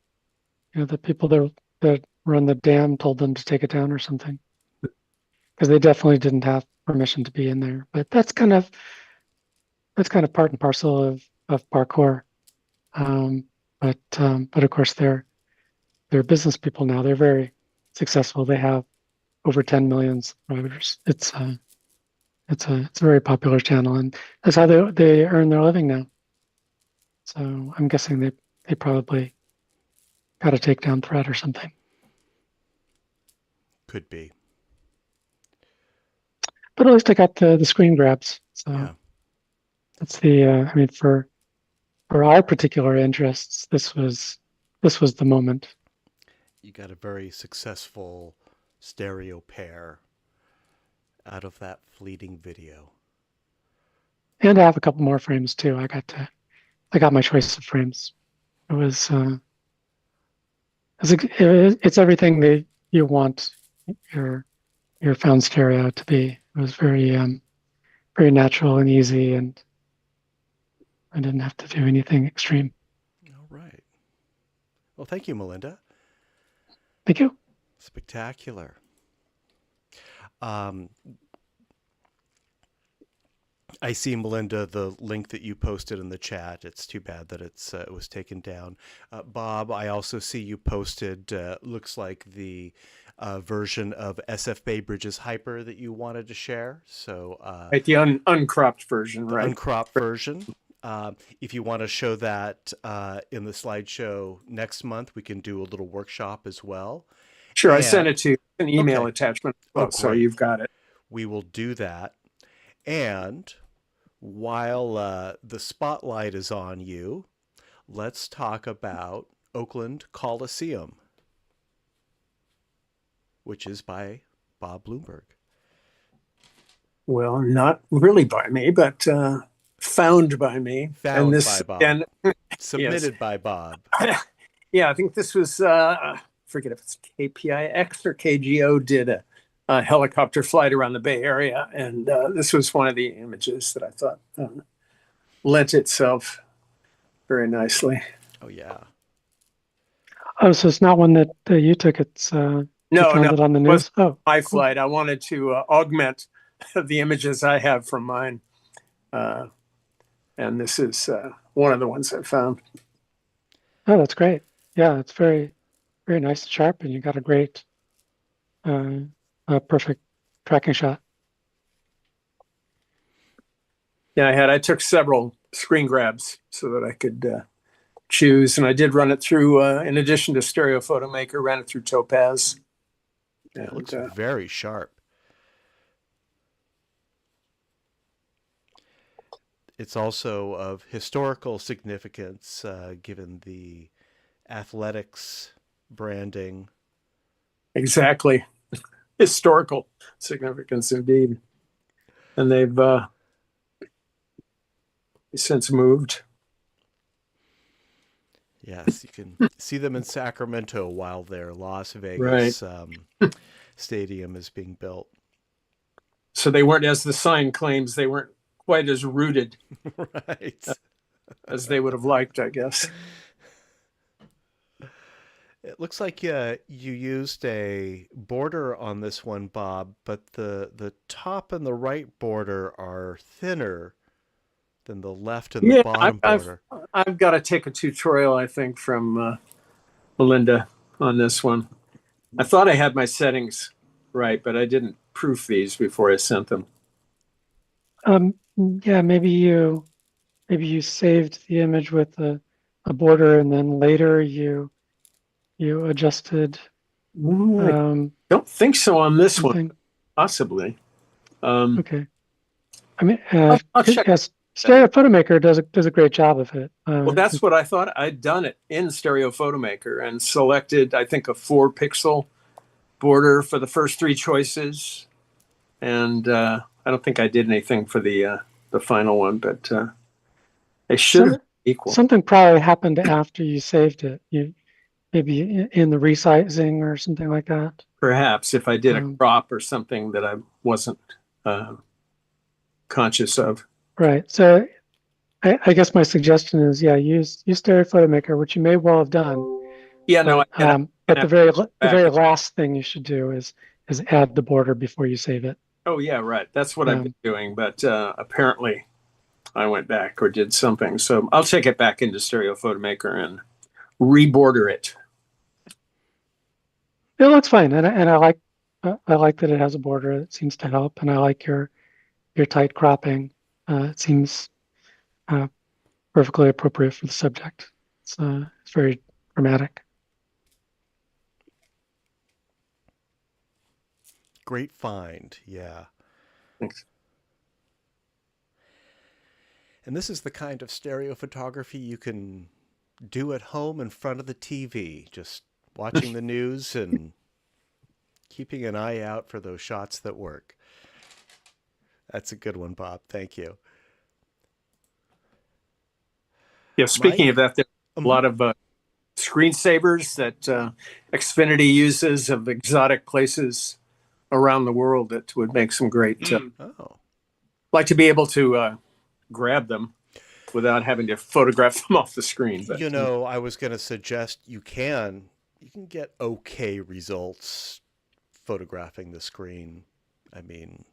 people that run the dam told them to take it down or something, because they definitely didn't have permission to be in there. But that's kind of part and parcel of parkour. But of course they're business people now. They're very successful. They have over 10 million subscribers. It's a very popular channel, and that's how they earn their living now. So I'm guessing they probably got a takedown threat or something. Could be. But at least I got the screen grabs. So Yeah. that's I mean, for our particular interests, this was the moment. You got a very successful stereo pair out of that fleeting video. And I have a couple more frames too. I got my choice of frames. It was it's everything that you want your found stereo to be. It was very natural and easy, and I didn't have to do anything extreme. All right. Well, thank you, Melinda. Thank you. Spectacular. I see, Melinda, the link that you posted in the chat. It's too bad that it was taken down. Bob, I also see you posted, looks like the version of SF Bay Bridges Hyper that you wanted to share. So Right, the uncropped version, the right? uncropped version. If you want to show that in the slideshow next month, we can do a little workshop as well. Sure, I And- sent it to you, an email Okay. attachment. Oh, Well, so great. you've got it. We will do that. And while the spotlight is on you, let's talk about Oakland Coliseum, which is by Bob Bloomberg. Well, not really by me, but found by me. Found and this, by Bob. And Submitted by Bob. yeah, I think this was, forget if it's KPIX or KGO did helicopter flight around the Bay Area. And this was one of the images that I thought lent itself very nicely. Oh yeah. Oh, so it's not one that you took. It's you found it on the it news. was Oh, my cool. flight. I wanted to augment the images I have from mine. And this is one of the ones I found. Oh, that's great. Yeah, it's very, very nice and sharp, and you got a great, perfect tracking shot. Yeah, I took several screen grabs so that I could choose, and I did run it through. In addition to Stereo Photo Maker, ran it through Topaz. Yeah, it looks And, very sharp. It's also of historical significance given the athletics branding. exactly. Historical significance indeed. And they've since moved. Yes, you can see them in Sacramento while their Las Vegas stadium is being built. So they weren't, as the sign claims, they weren't quite as rooted Right. as they would have liked, I guess. It looks like you used a border on this one, Bob, but the top and the right border are thinner than the left and the bottom border. I've got to take a tutorial, I think, from Melinda on this one. I thought I had my settings right, but I didn't proof these before I sent them. Yeah, maybe you saved the image with a border, and then later you adjusted. I don't think so on this something. one. Possibly. Okay. I mean, I'll check. yes, Stereo Photo Maker does a great job of it. Well, that's what I thought. I'd done it in Stereo Photo Maker and selected, I think, a 4-pixel border for the first 3 choices. And I don't think I did anything for the final one, but they should have equal. Something probably happened after you saved it. You maybe in the resizing or something like that. Perhaps if I did a crop or something that I wasn't conscious of. Right. So I guess my suggestion is, yeah, use Stereo Photo Maker, which you may well have done. Yeah, no. But the very last thing you should do is add the border before you save it. Oh yeah, right. That's what I've been doing, but apparently I went back or did something. So I'll take it back into Stereo Photo Maker and reborder it. It looks fine, and I like that it has a border. It seems to help, and I like your tight cropping. It seems perfectly appropriate for the subject. It's very dramatic. Great find, yeah. Thanks. And this is the kind of stereo photography you can do at home in front of the TV, just watching the news and keeping an eye out for those shots that work. That's a good one, Bob. Thank you. Yeah, speaking of that, there's a lot of screensavers that Xfinity uses of exotic places around the world that would make some great. Like to be able to grab them without having to photograph them off the screen. But, I was going to suggest you can get okay results photographing the screen. I mean,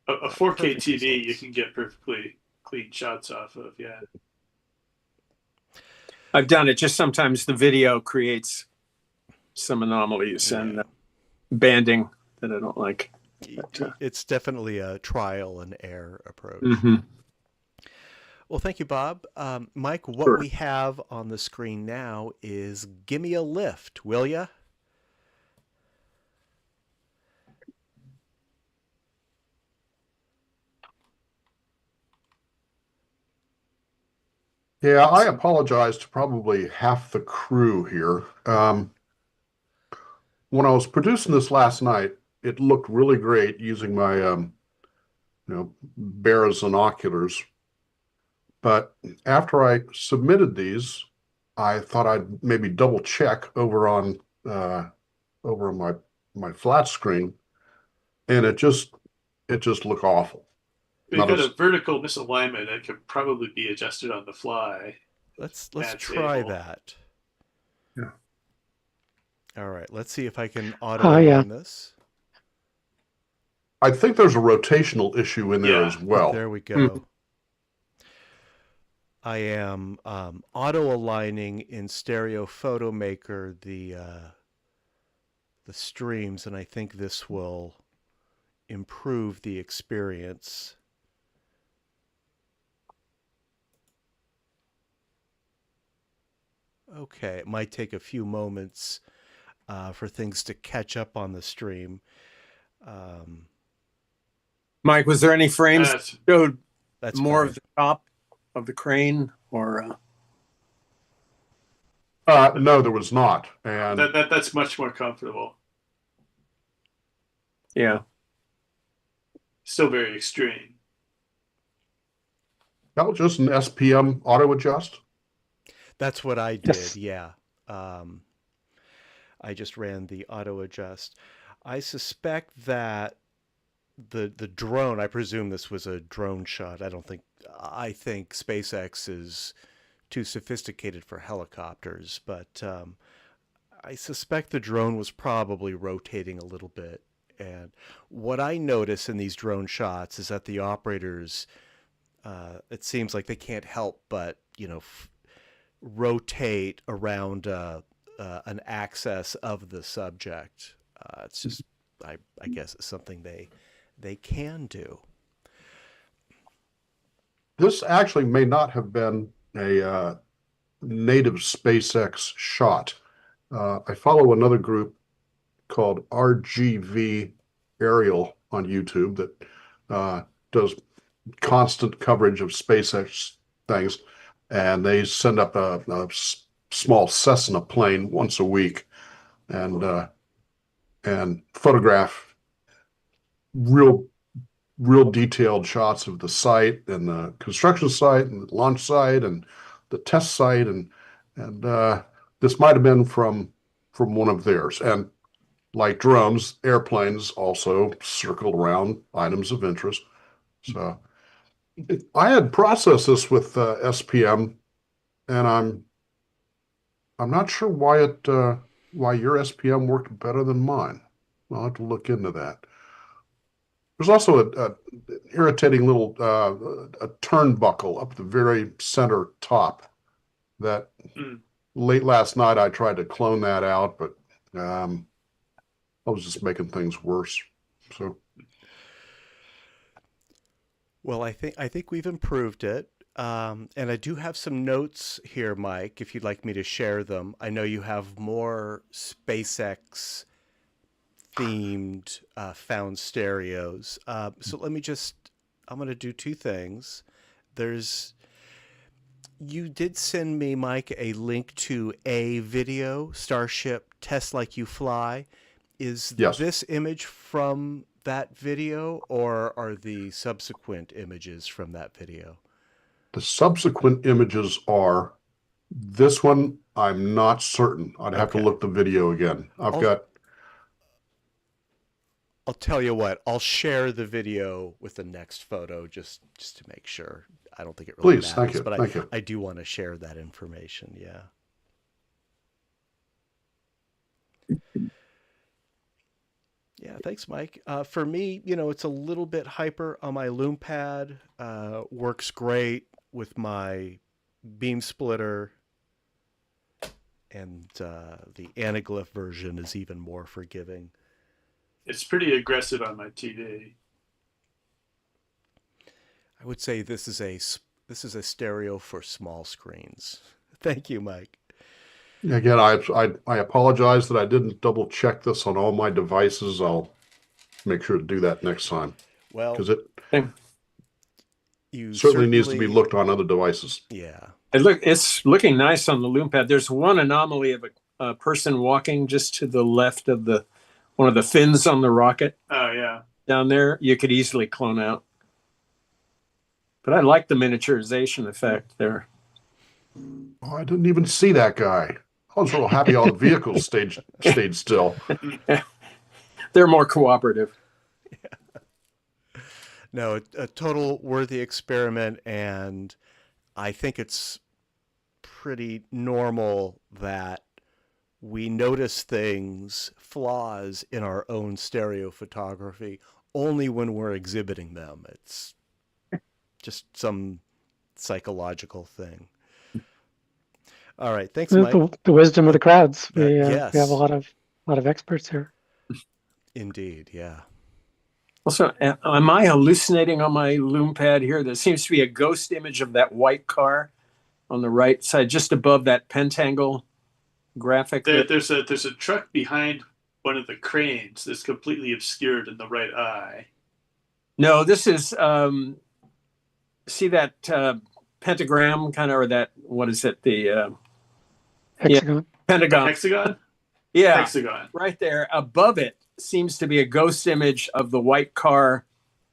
a 4K TV results. You can get perfectly clean shots off of. Yeah. I've done it. Just sometimes the video creates some anomalies and banding that I don't like. But, it's definitely a trial and error approach. Mm-hmm. Well, thank you, Bob. Mike, what we have on the screen now is Gimme a Lift, will ya? Yeah, I apologize to probably half the crew here. When I was producing this last night, it looked really great using my, Barra's binoculars. But after I submitted these, I thought I'd maybe double check over on my flat screen and it just looked awful. We've got a vertical misalignment that could probably be adjusted on the fly. Let's That's try able. that. Yeah. All right, let's see if I can auto align this. I think there's a rotational issue in there as well. There we go. I am auto aligning in Stereo Photo Maker the streams, and I think this will improve the experience. Okay, it might take a few moments for things to catch up on the stream. Mike, was there any frames that showed more better. of the top of the crane, or? No, there was not, and that's much more comfortable. Yeah. Still very extreme. that was just an SPM auto adjust. That's what I did. Yes. Yeah. I just ran the auto adjust. I suspect that the drone, I presume this was a drone shot. I think SpaceX is too sophisticated for helicopters, but I suspect the drone was probably rotating a little bit. And what I notice in these drone shots is that the operators, it seems like they can't help but, rotate around an axis of the subject. It's just, I guess it's something they can do. This actually may not have been a native SpaceX shot. I follow another group called RGV Aerial on YouTube that does constant coverage of SpaceX things, and they send up a small Cessna plane once a week and photograph real detailed shots of the site and the construction site and the launch site and the test site, and this might have been from one of theirs. And like drones, airplanes also circle around items of interest. So I had processed this with SPM, and I'm not sure why your SPM worked better than mine. I'll have to look into that. There's also a irritating little a turnbuckle up the very center top that late last night I tried to clone that out, but I was just making things worse. So, well, I think we've improved it, and I do have some notes here, Mike, if you'd like me to share them. I know you have more SpaceX themed found stereos. So let me I'm going to do two things. You did send me, Mike, a link to a video, Starship Test Like You Fly. Is this image from that video, or are the subsequent images from that video? The subsequent images are this one. I'm not certain. I'd have to look the video again. I'll tell you what, I'll share the video with the next photo just to make sure. I don't think it really matters. Thank you. But Thank you. I do want to share that information, yeah. Yeah, thanks, Mike. For me, it's a little bit hyper on my loom pad. Works great with my beam splitter. And the Anaglyph version is even more forgiving. It's pretty aggressive on my TV. I would say this is a stereo for small screens. Thank you, Mike. Again, I apologize that I didn't double check this on all my devices. I'll make sure to do that next time. Well, because it you certainly needs to be looked on other devices. Yeah. It's looking nice on the loom pad. There's one anomaly of a person walking just to the left of one of the fins on the rocket. Oh, yeah. Down there, you could easily clone out. But I like the miniaturization effect there. Oh, I didn't even see that guy. I was real happy all the vehicles stayed still. They're more cooperative. No, a total worthy experiment, and I think it's pretty normal that we notice things, flaws in our own stereo photography only when we're exhibiting them. It's just some psychological thing. All right, thanks, Mike. The wisdom of the crowds. We yes, we have a lot of experts here. indeed, yeah. Also, am I hallucinating on my loom pad here? There seems to be a ghost image of that white car on the right side, just above that pentangle graphic. There's a truck behind one of the cranes that's completely obscured in the right eye. No, this is see that pentagram kind of, or that, what is it? The Hexagon. Pentagon. Hexagon? Yeah, Hexagon. right there above it seems to be a ghost image of the white car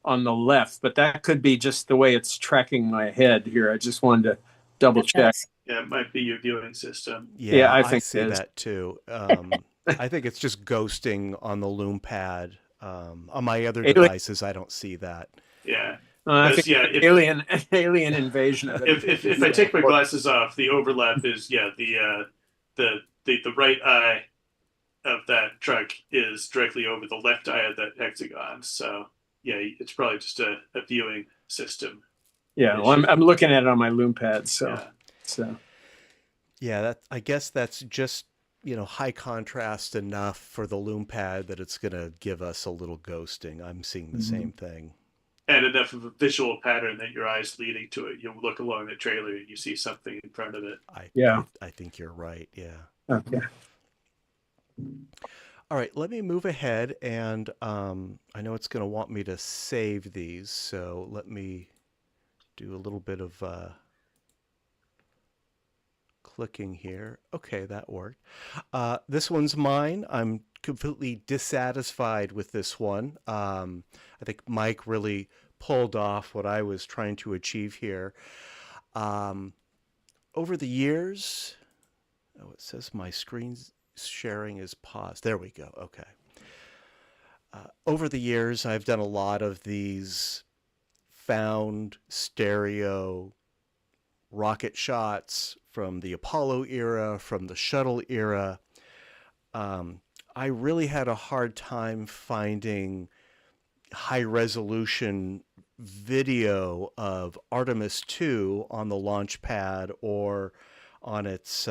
on the left, but that could be just the way it's tracking my head here. I just wanted to double check. Yeah, it might be your viewing system. Yeah, I think see it is. that too. I think it's just ghosting on the loom pad. On my other devices, I don't see that. Yeah. I think alien invasion. If I take my glasses off, the overlap is the right eye of that truck is directly over the left eye of that hexagon. So yeah, it's probably just a viewing system. Yeah, well, I'm looking at it on my loom pad. Yeah, I guess that's just, high contrast enough for the loom pad that it's gonna give us a little ghosting. I'm seeing the same thing. And enough of a visual pattern that your eye's leading to it. You'll look along the trailer and you see something in front of it. I think you're right. Yeah. Okay. All right, let me move ahead, and I know it's going to want me to save these, so let me do a little bit of clicking here. Okay, that worked. This one's mine. I'm completely dissatisfied with this one. I think Mike really pulled off what I was trying to achieve here. Over the years, it says my screen sharing is paused. There we go. Okay. Over the years, I've done a lot of these found stereo rocket shots from the Apollo era, from the shuttle era. I really had a hard time finding high resolution video of Artemis 2 on the launch pad or on its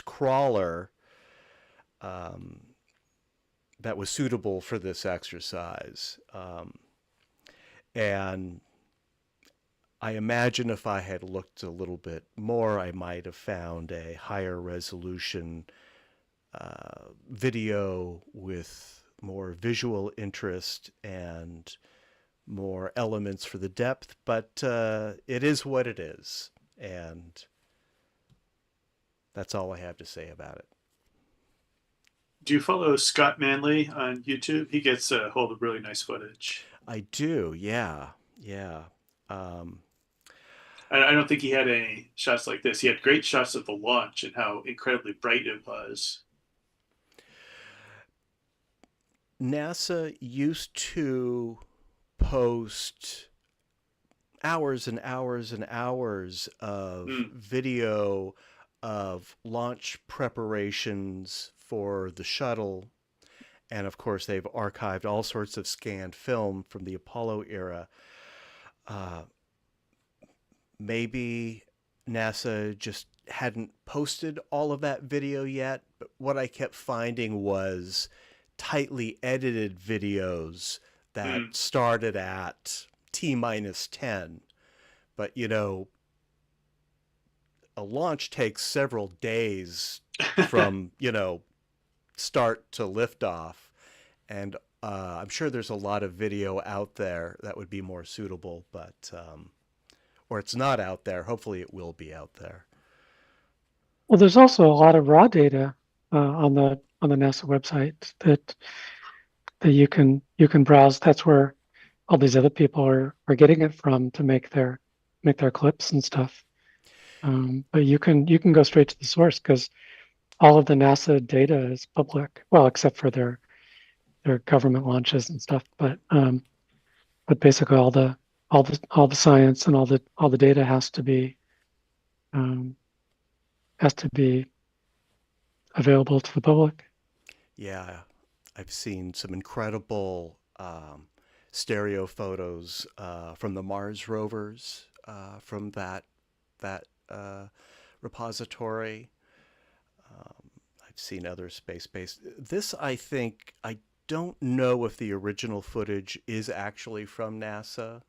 crawler that was suitable for this exercise. And I imagine if I had looked a little bit more, I might have found a higher resolution video with more visual interest and more elements for the depth, but it is what it is, and that's all I have to say about it. Do you follow Scott Manley on YouTube? He gets a hold of really nice footage. I do, yeah. I don't think he had any shots like this. He had great shots of the launch and how incredibly bright it was. NASA used to post hours and hours and hours of video of launch preparations for the shuttle. And of course, they've archived all sorts of scanned film from the Apollo era. Maybe NASA just hadn't posted all of that video yet, but what I kept finding was tightly edited videos that started at T-10. But, a launch takes several days from, start to liftoff. And I'm sure there's a lot of video out there that would be more suitable, but, or it's not out there. Hopefully it will be out there. Well, there's also a lot of raw data on the NASA website that you can browse. That's where all these other people are getting it from to make their clips and stuff. But you can go straight to the source because all of the NASA data is public. Well, except for their government launches and stuff. But but basically all the science and all the data um, has to be available to the public. Yeah, I've seen some incredible stereo photos from the Mars rovers from that repository. I've seen other space-based. This, I think, I don't know if the original footage is actually from NASA.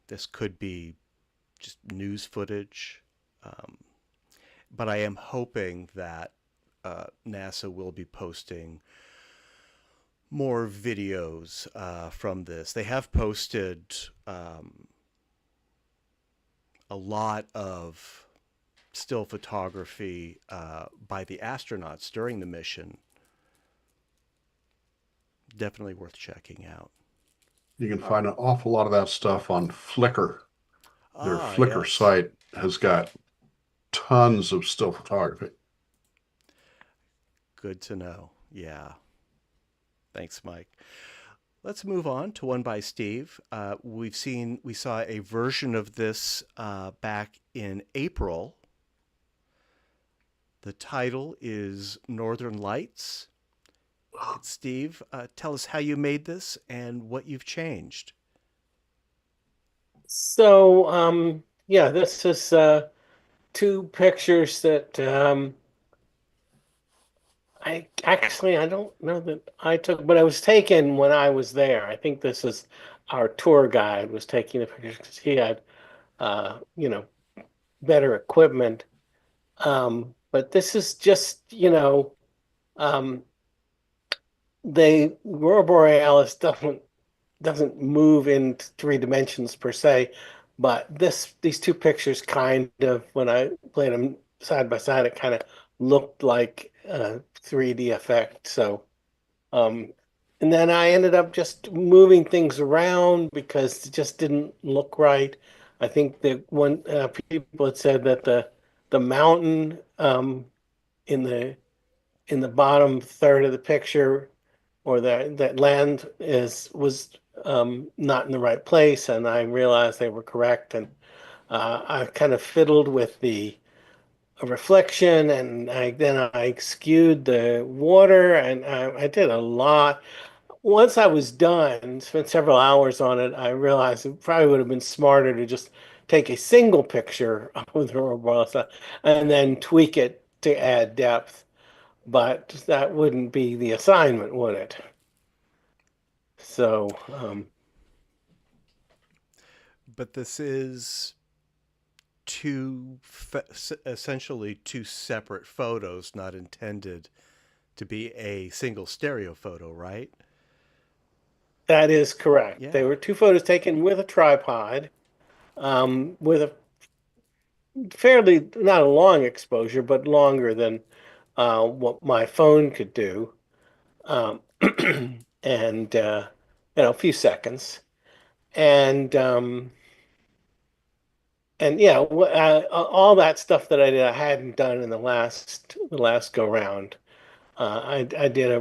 This could be just news footage. Um, but I am hoping that NASA will be posting more videos from this. They have posted a lot of still photography by the astronauts during the mission. Definitely worth checking out. You can find an awful lot of that stuff on Flickr. Their Flickr Yes. site has got tons of still photography. Good to know. Yeah. Thanks, Mike. Let's move on to one by Steve. We saw a version of this back in April. The title is Northern Lights. Steve, tell us how you made this and what you've changed. So, yeah, this is two pictures that I don't know that I took, but I was taken when I was there. I think this is our tour guide was taking the pictures because he had, you know, better equipment. But this is just, um, the Aurora Borealis doesn't move in 3 dimensions per se, but these two pictures kind of, when I played them side by side, it kind of looked like a 3D effect. So, um, and then I ended up just moving things around because it just didn't look right. I think that one people had said that the mountain in the bottom third of the picture, or that land was not in the right place, and I realized they were correct. And I kind of fiddled with the reflection, and I skewed the water, and I did a lot. Once I was done, spent several hours on it, I realized it probably would have been smarter to just take a single picture of the aurora borealis and then tweak it to add depth. But that wouldn't be the assignment, would it? So, But this is essentially two separate photos, not intended to be a single stereo photo, right? that is correct. Yeah. They were two photos taken with a tripod, with a fairly, not a long exposure, but longer than what my phone could do, um, and a few seconds, and yeah, all that stuff that I did, I hadn't done in the last go round. I did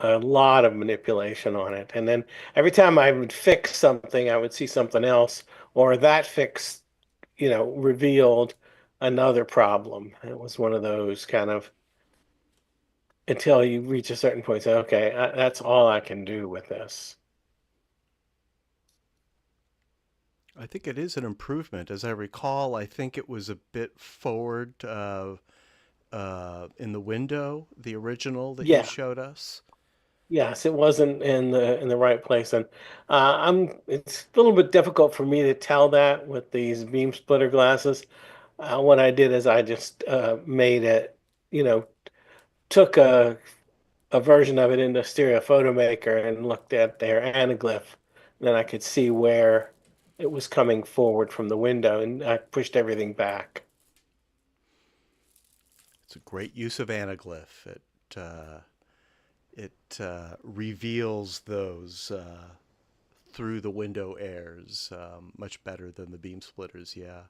a lot of manipulation on it, and then every time I would fix something, I would see something else, or that fix, revealed another problem. It was one of those kind of, until you reach a certain point, say, okay, that's all I can do with this. I think it is an improvement. As I recall, I think it was a bit forward in the window, the original that you Yeah, showed us. yes, it wasn't in the right place, and it's a little bit difficult for me to tell that with these beam splitter glasses. What I did is I just made it, you know, took a version of it into Stereo Photo Maker and looked at their anaglyph. And then I could see where it was coming forward from the window, and I pushed everything back. It's a great use of anaglyph. It reveals those through the window airs much better than the beam splitters. Yeah,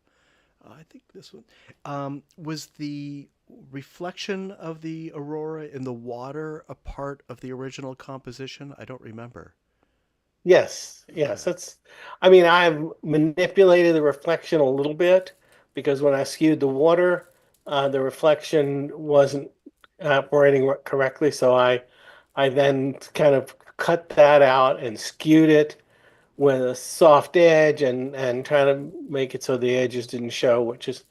I think this one was the reflection of the aurora in the water a part of the original composition. I don't remember. Yes, yes. That's, I mean, I've manipulated the reflection a little bit because when I skewed the water, the reflection wasn't operating correctly. So I then kind of cut that out and skewed it with a soft edge and trying to make it so the edges didn't show, which is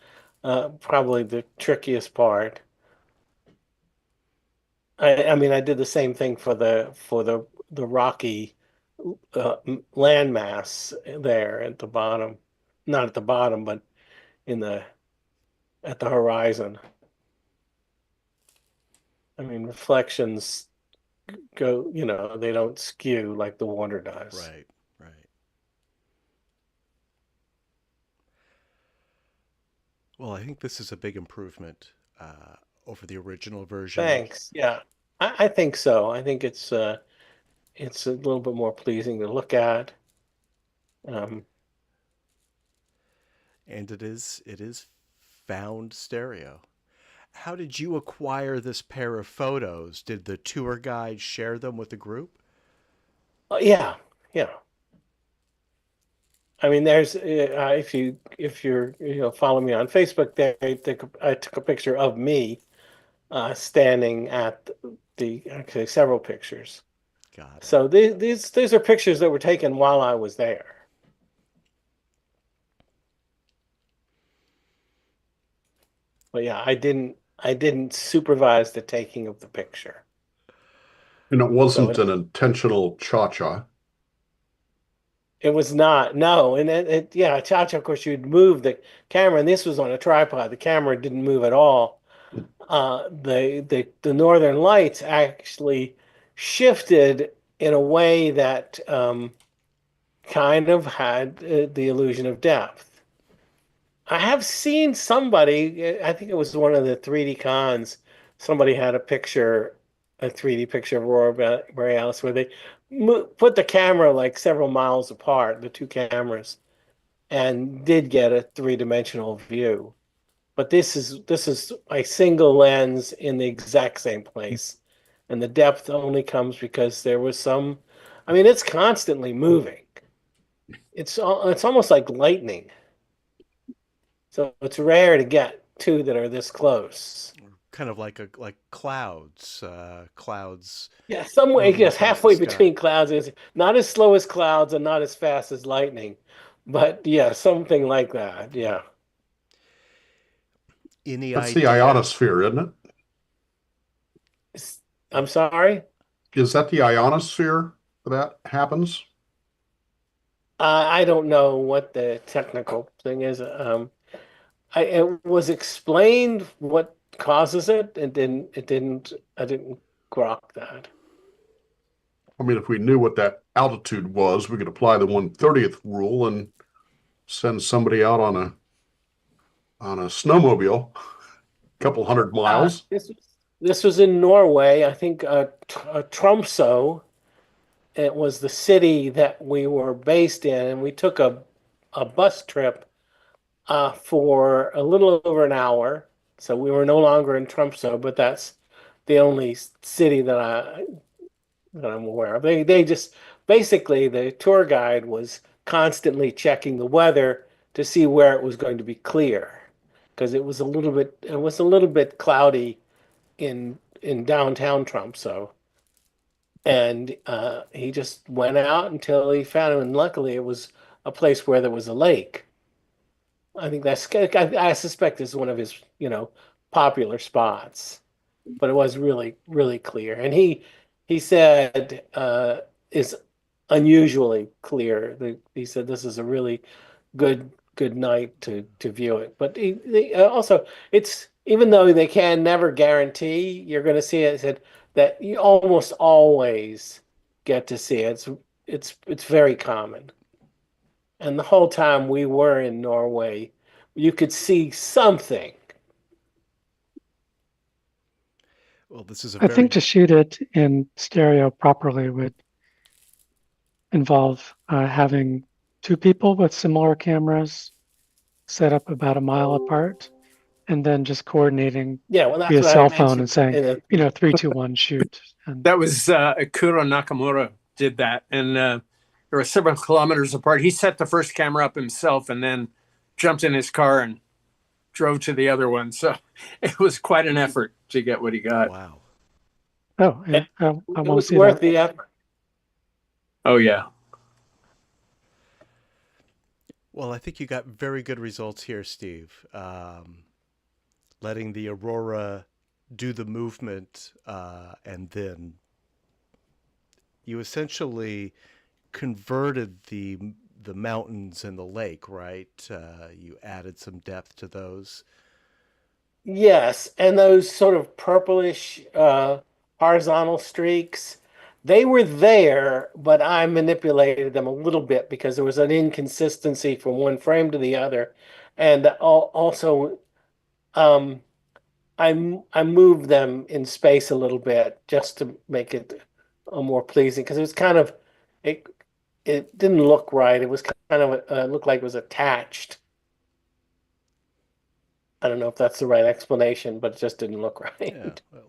probably the trickiest part. I mean, I did the same thing for the rocky landmass there at the bottom, not at the bottom, but in the at the horizon. I mean, reflections go, you know, they don't skew like the water does. Right, right. Well, I think this is a big improvement over the original version. Thanks. Yeah, I think so. I think it's a little bit more pleasing to look at. Um, And it is found stereo. How did you acquire this pair of photos? Did the tour guide share them with the group? yeah, yeah. I mean, there's if you're follow me on Facebook, I took a picture of me standing at actually several pictures. Got it. So these are pictures that were taken while I was there. But yeah, I didn't supervise the taking of the picture. And it wasn't So an intentional cha-cha. it was not, no, and yeah, Chacha, of course, you'd move the camera, and this was on a tripod. The camera didn't move at all. The Northern Lights actually shifted in a way that kind of had the illusion of depth. I have seen somebody, I think it was one of the 3D cons, somebody had a 3D picture of Aurora Borealis where they put the camera like several miles apart, the two cameras, and did get a three-dimensional view. But this is a single lens in the exact same place. And the depth only comes because there was some, I mean, it's constantly moving. It's almost like lightning. So it's rare to get two that are this close. Kind of like clouds. Clouds. Yeah, some way, moving yes, across halfway the sky. between clouds is not as slow as clouds and not as fast as lightning. But yeah, something like that. Yeah. Any That's the idea? ionosphere, isn't it? I'm sorry. Is that the ionosphere that happens? I don't know what the technical thing is. It was explained what causes it. I didn't grok that. I mean, if we knew what that altitude was, we could apply the 1/30th rule and send somebody out on a snowmobile, a couple hundred miles. This was in Norway. I think Tromsø. It was the city that we were based in, and we took a bus trip for a little over an hour. So we were no longer in Tromsø, but that's the only city that I'm aware of. They just basically the tour guide was constantly checking the weather to see where it was going to be clear because it was a little bit cloudy in downtown Tromsø. And he just went out until he found him, and luckily it was a place where there was a lake. I think I suspect is one of his, popular spots. But it was really, really clear. And he said is unusually clear. He said this is a really good night to view it. But also it's even though they can never guarantee you're going to see it, he said that you almost always get to see it. It's very common. And the whole time we were in Norway, you could see something. Well, this is I think to shoot it in stereo properly would involve having two people with similar cameras set up about a mile apart, and then just coordinating Yeah, well, that's via what I cell phone mentioned and saying, in a 3, 2, 1, shoot. And That was Akuro Nakamura did that. And They were several kilometers apart. He set the first camera up himself and then jumped in his car and drove to the other one. So it was quite an effort to get what he got. Wow. Oh, yeah. It, I it want to was see worth that. the effort. Oh, yeah. Well, I think you got very good results here, Steve. Letting the aurora do the movement, and then you essentially converted the mountains and the lake, right? You added some depth to those. Yes, and those sort of purplish horizontal streaks, they were there, but I manipulated them a little bit because there was an inconsistency from one frame to the other. And also, um, I moved them in space a little bit just to make it more pleasing because it was kind of it it didn't look right. It was kind of looked like it was attached. I don't know if that's the right explanation, but it just didn't look Yeah, right. well,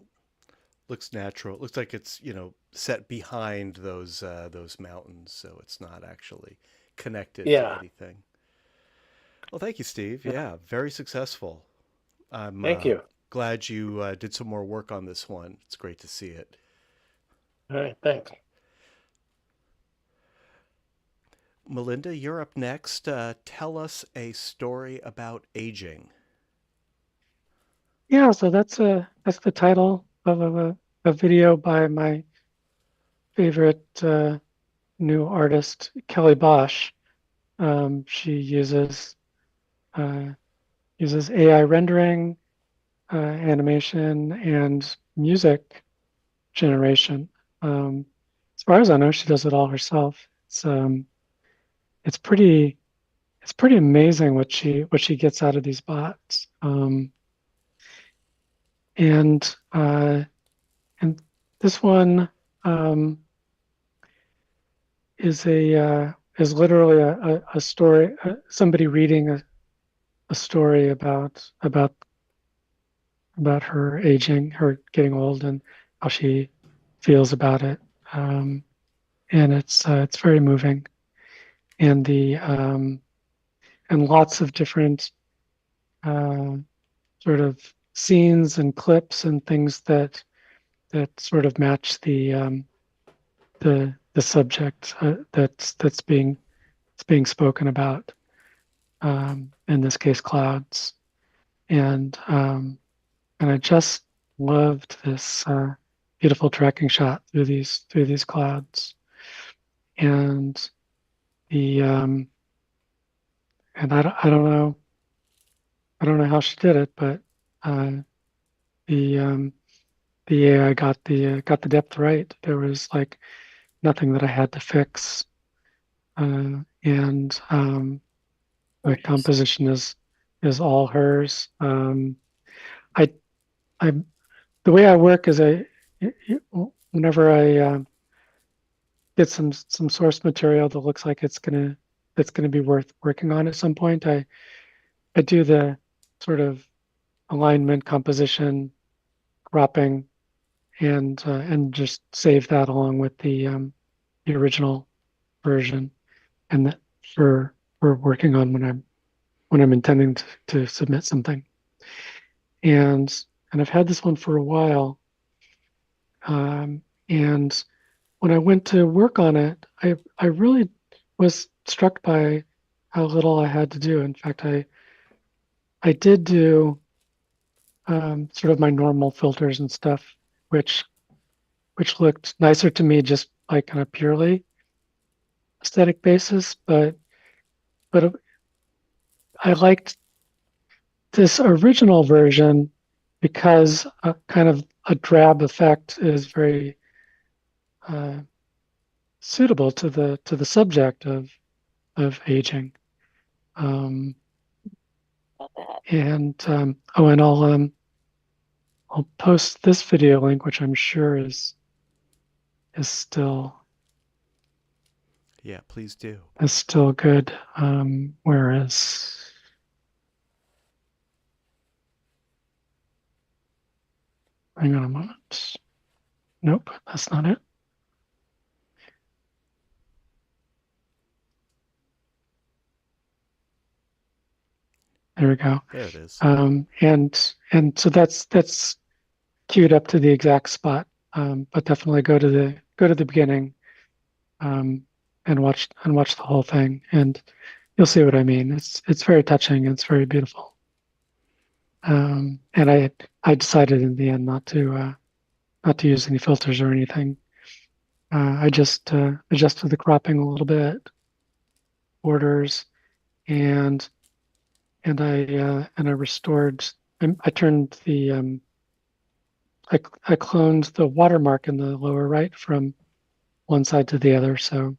looks natural. It looks like it's, set behind those mountains, so it's not actually connected to Yeah, anything. Well, thank you, Steve. Yeah, very successful. I'm thank you. glad you did some more work on this one. It's great to see it. All right, thanks. Melinda, you're up next. Tell us a story about aging. Yeah, so that's the title of a video by my favorite new artist, Kelly Bosch. She uh, uses AI rendering, animation, and music generation. As far as I know, she does it all herself. It's pretty amazing what she gets out of these bots. And and this one is literally a story, somebody reading a story about her aging, her getting old, and how she feels about it. And it's very moving, and the and lots of different uh, sort of scenes and clips and things that sort of match the subject that's being spoken about. In this case, clouds, and I just loved this beautiful tracking shot through these clouds, and the and I don't know how she did it, but uh, the the AI got the depth right. There was like nothing that I had to fix, and the composition is all hers. I I the way I work is whenever I get some source material that looks like that's gonna be worth working on at some point, I do the sort of alignment, composition, cropping, and just save that along with the original version, and that for working on when I'm intending to submit something. And I've had this one for a while, and when I went to work on it, I really was struck by how little I had to do. In fact, I did do sort of my normal filters and stuff, which looked nicer to me just like on a purely aesthetic basis. But I liked this original version because a kind of a drab effect is very suitable to the subject of aging. Um, and oh, and I'll post this video link, which I'm sure is Yeah, please do. still good. Whereas, hang on a moment. Nope, that's not it. There we go. There it is. And so that's queued up to the exact spot. But definitely go to the beginning, and watch the whole thing, and you'll see what I mean. It's very touching. It's very beautiful. And I decided in the end not to use any filters or anything. I just adjusted the cropping a little bit, borders, and I restored. I turned the I cloned the watermark in the lower right from one side to the other, so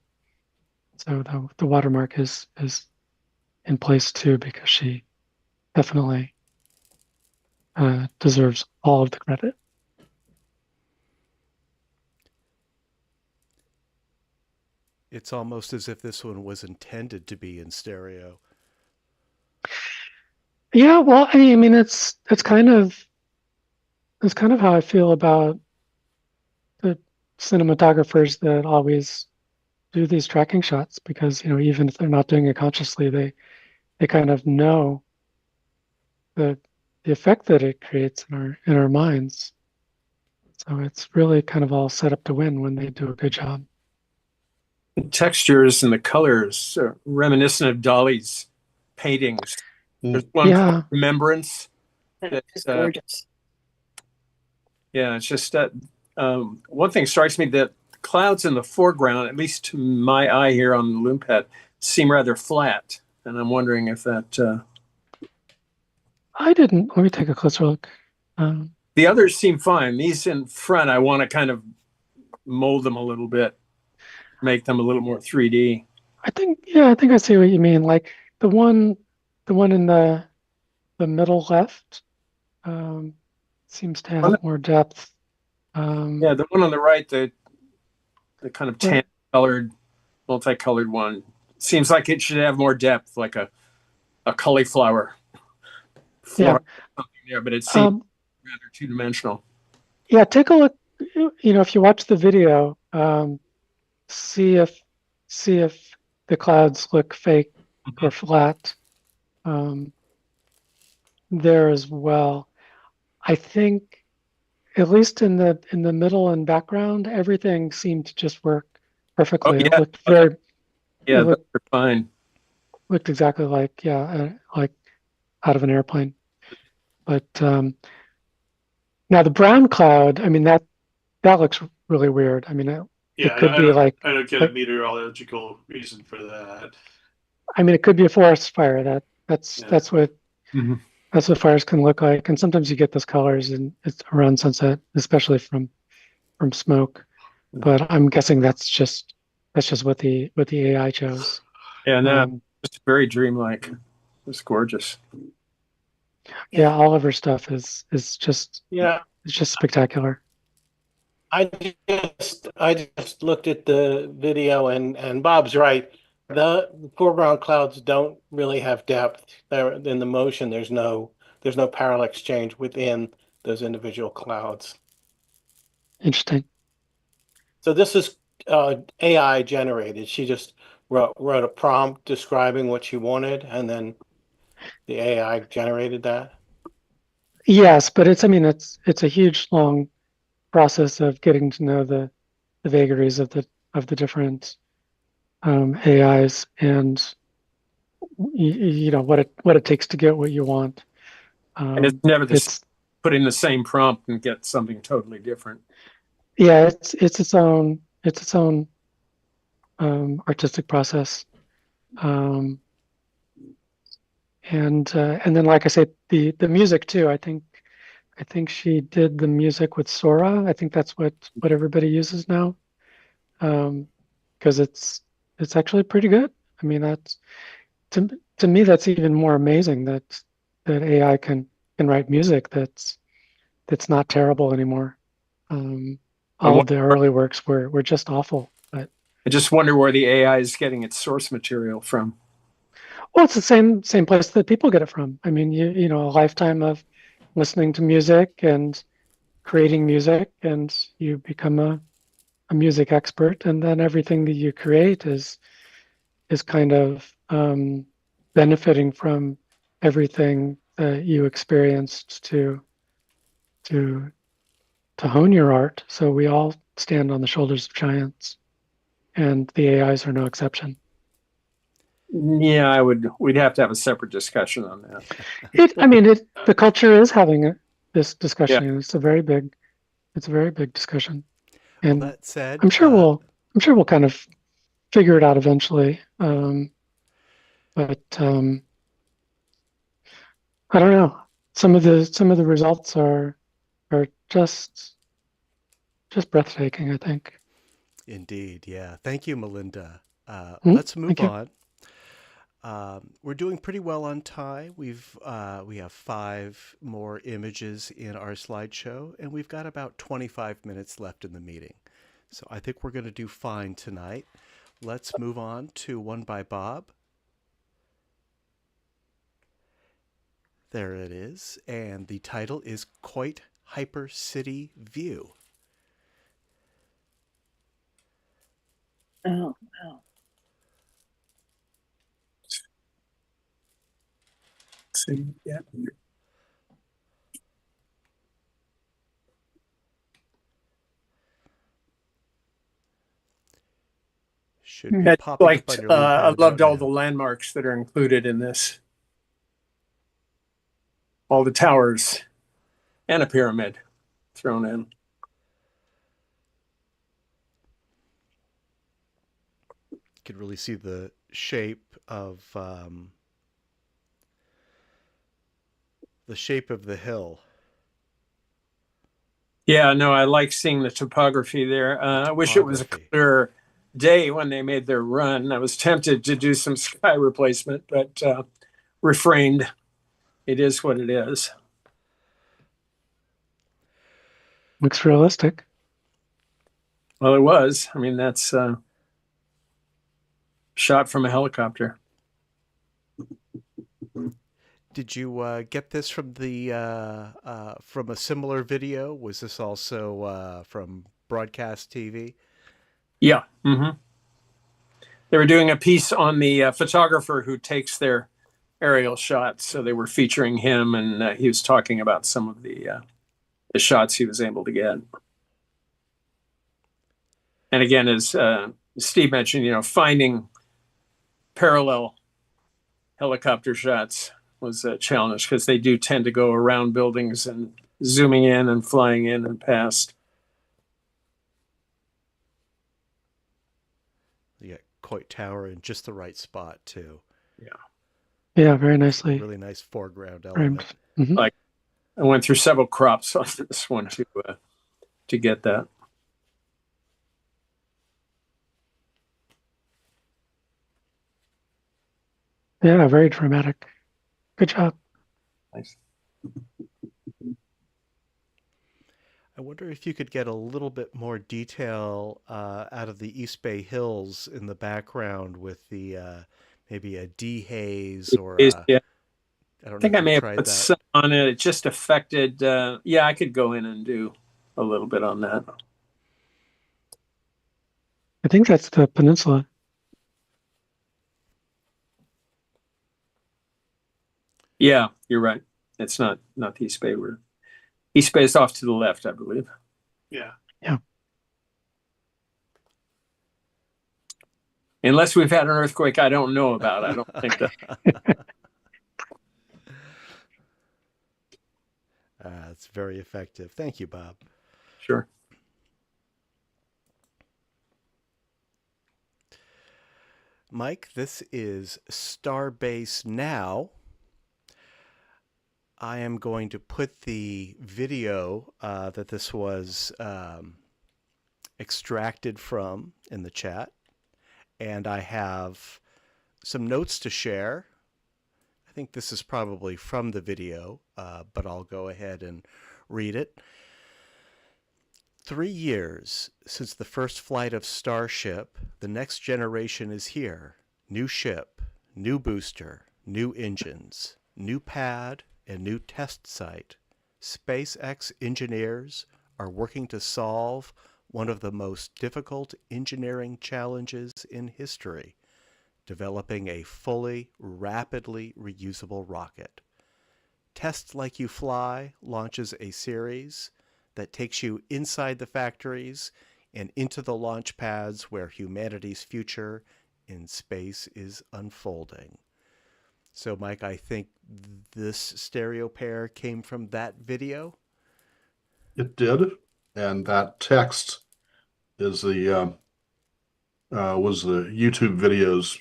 the watermark is in place too, because she definitely deserves all of the credit. It's almost as if this one was intended to be in stereo. Yeah, well, I mean, it's kind of how I feel about the cinematographers that always do these tracking shots, because even if they're not doing it consciously, they kind of know the effect that it creates in our minds. So it's really kind of all set up to win when they do a good job. The textures and the colors are reminiscent of Dali's paintings. There's one called Remembrance. It's gorgeous. Yeah, it's just that one thing strikes me, that the clouds in the foreground, at least to my eye here on the loom pad, seem rather flat. And I'm wondering if that... Let me take a closer look. The others seem fine. These in front, I want to kind of mold them a little bit, make them a little more 3D. I think I see what you mean. Like the one in the middle left seems to have more depth. Yeah, the one on the right, the kind of tan colored, multicolored one, seems like it should have more depth, like a cauliflower. Yeah. There, but it seems rather two-dimensional. Yeah, take a look. If you watch the video, see if the clouds look fake or flat there as well. I think, at least in the middle and background, everything seemed to just work perfectly. Oh, yeah. It looked very. Yeah, they're fine. Looked exactly like like out of an airplane. But now the brown cloud, I mean, that looks really weird. I mean, it could be like, I don't get a meteorological reason for that. I mean, it could be a forest fire. That's what that's what fires can look like. And sometimes you get those colors, and it's around sunset, especially from smoke. But I'm guessing that's just what the AI chose. Yeah, no, it's very dreamlike. It's gorgeous. Yeah, all of her stuff is just Yeah, it's just spectacular. I just looked at the video, and Bob's right. The foreground clouds don't really have depth. They're in the motion. There's no parallax change within those individual clouds. Interesting. So this is AI generated. She just wrote a prompt describing what she wanted, and then the AI generated that. Yes, but it's a huge long process of getting to know the vagaries of the different AIs, and what it takes to get what you want. And it's never put in the same prompt and get something totally different. Yeah, it's its own artistic process, and then, like I said, the music too. I think she did the music with Sora. I think that's what everybody uses now, because it's actually pretty good. I mean, that's to me, that's even more amazing that AI can write music that's not terrible anymore. All of the early works were just awful. But I just wonder where the AI is getting its source material from. well, it's the same place that people get it from. I mean, a lifetime of listening to music and creating music, and you become a music expert, and then everything that you create is kind of benefiting from everything that you experienced to hone your art. So we all stand on the shoulders of giants, and the AIs are no exception. Yeah, we'd have to have a separate discussion on that. The culture is having this Yeah. discussion. And it's a very big discussion. Well, And that said, I'm sure we'll kind of figure it out eventually. But I don't know. Some of the results are just breathtaking, I think. indeed, yeah. Thank you, Melinda. Mhm. Let's move Thank you. on. We're doing pretty well on time. We have 5 more images in our slideshow, and we've got about 25 minutes left in the meeting. So I think we're going to do fine tonight. Let's move on to one by Bob. There it is, and the title is Quite Hyper City View. Oh, wow. See, yeah. Should be I popping up on your lead I pad loved about all now. the landmarks that are included in this. All the towers and a pyramid thrown in. You could really see the shape of the hill. Yeah, no, I like seeing the topography there. I wish it was a Topography. clear day when they made their run. I was tempted to do some sky replacement, but refrained. It is what it is. Looks realistic. Well, it was. I mean, that's shot from a helicopter. Did you get this from from a similar video? Was this also from broadcast TV? Yeah. Mm-hmm. They were doing a piece on the photographer who takes their aerial shots. So they were featuring him, and he was talking about some of the shots he was able to get. And again, as Steve mentioned, finding parallel helicopter shots was a challenge because they do tend to go around buildings and zooming in and flying in and past. You got Coit Tower in just the right spot too. Yeah, very nicely. Really nice foreground framed. element. Mhm. Like I went through several crops on this one to get that. Yeah, very dramatic. Good job. Nice. I wonder if you could get a little bit more detail out of the East Bay Hills in the background with the maybe a dehaze or Yeah. I don't I think know I if may you have tried put that. some on it. It just affected. Yeah, I could go in and do a little bit on that. I think that's the peninsula. Yeah, you're right. It's not the East Bay. East Bay is off to the left, I believe. Yeah. Yeah. Unless we've had an earthquake I don't know about. I don't think that. It's very effective. Thank you, Bob. Sure. Mike, this is Starbase Now. I am going to put the video that this was extracted from in the chat. And I have some notes to share. I think this is probably from the video, but I'll go ahead and read it. 3 years since the first flight of Starship, the next generation is here. New ship, new booster, new engines, new pad, and new test site. SpaceX engineers are working to solve one of the most difficult engineering challenges in history, developing a fully, rapidly reusable rocket. Test Like You Fly launches a series that takes you inside the factories and into the launch pads where humanity's future in space is unfolding. So, Mike, I think this stereo pair came from that video. It did, and that text is the was the YouTube video's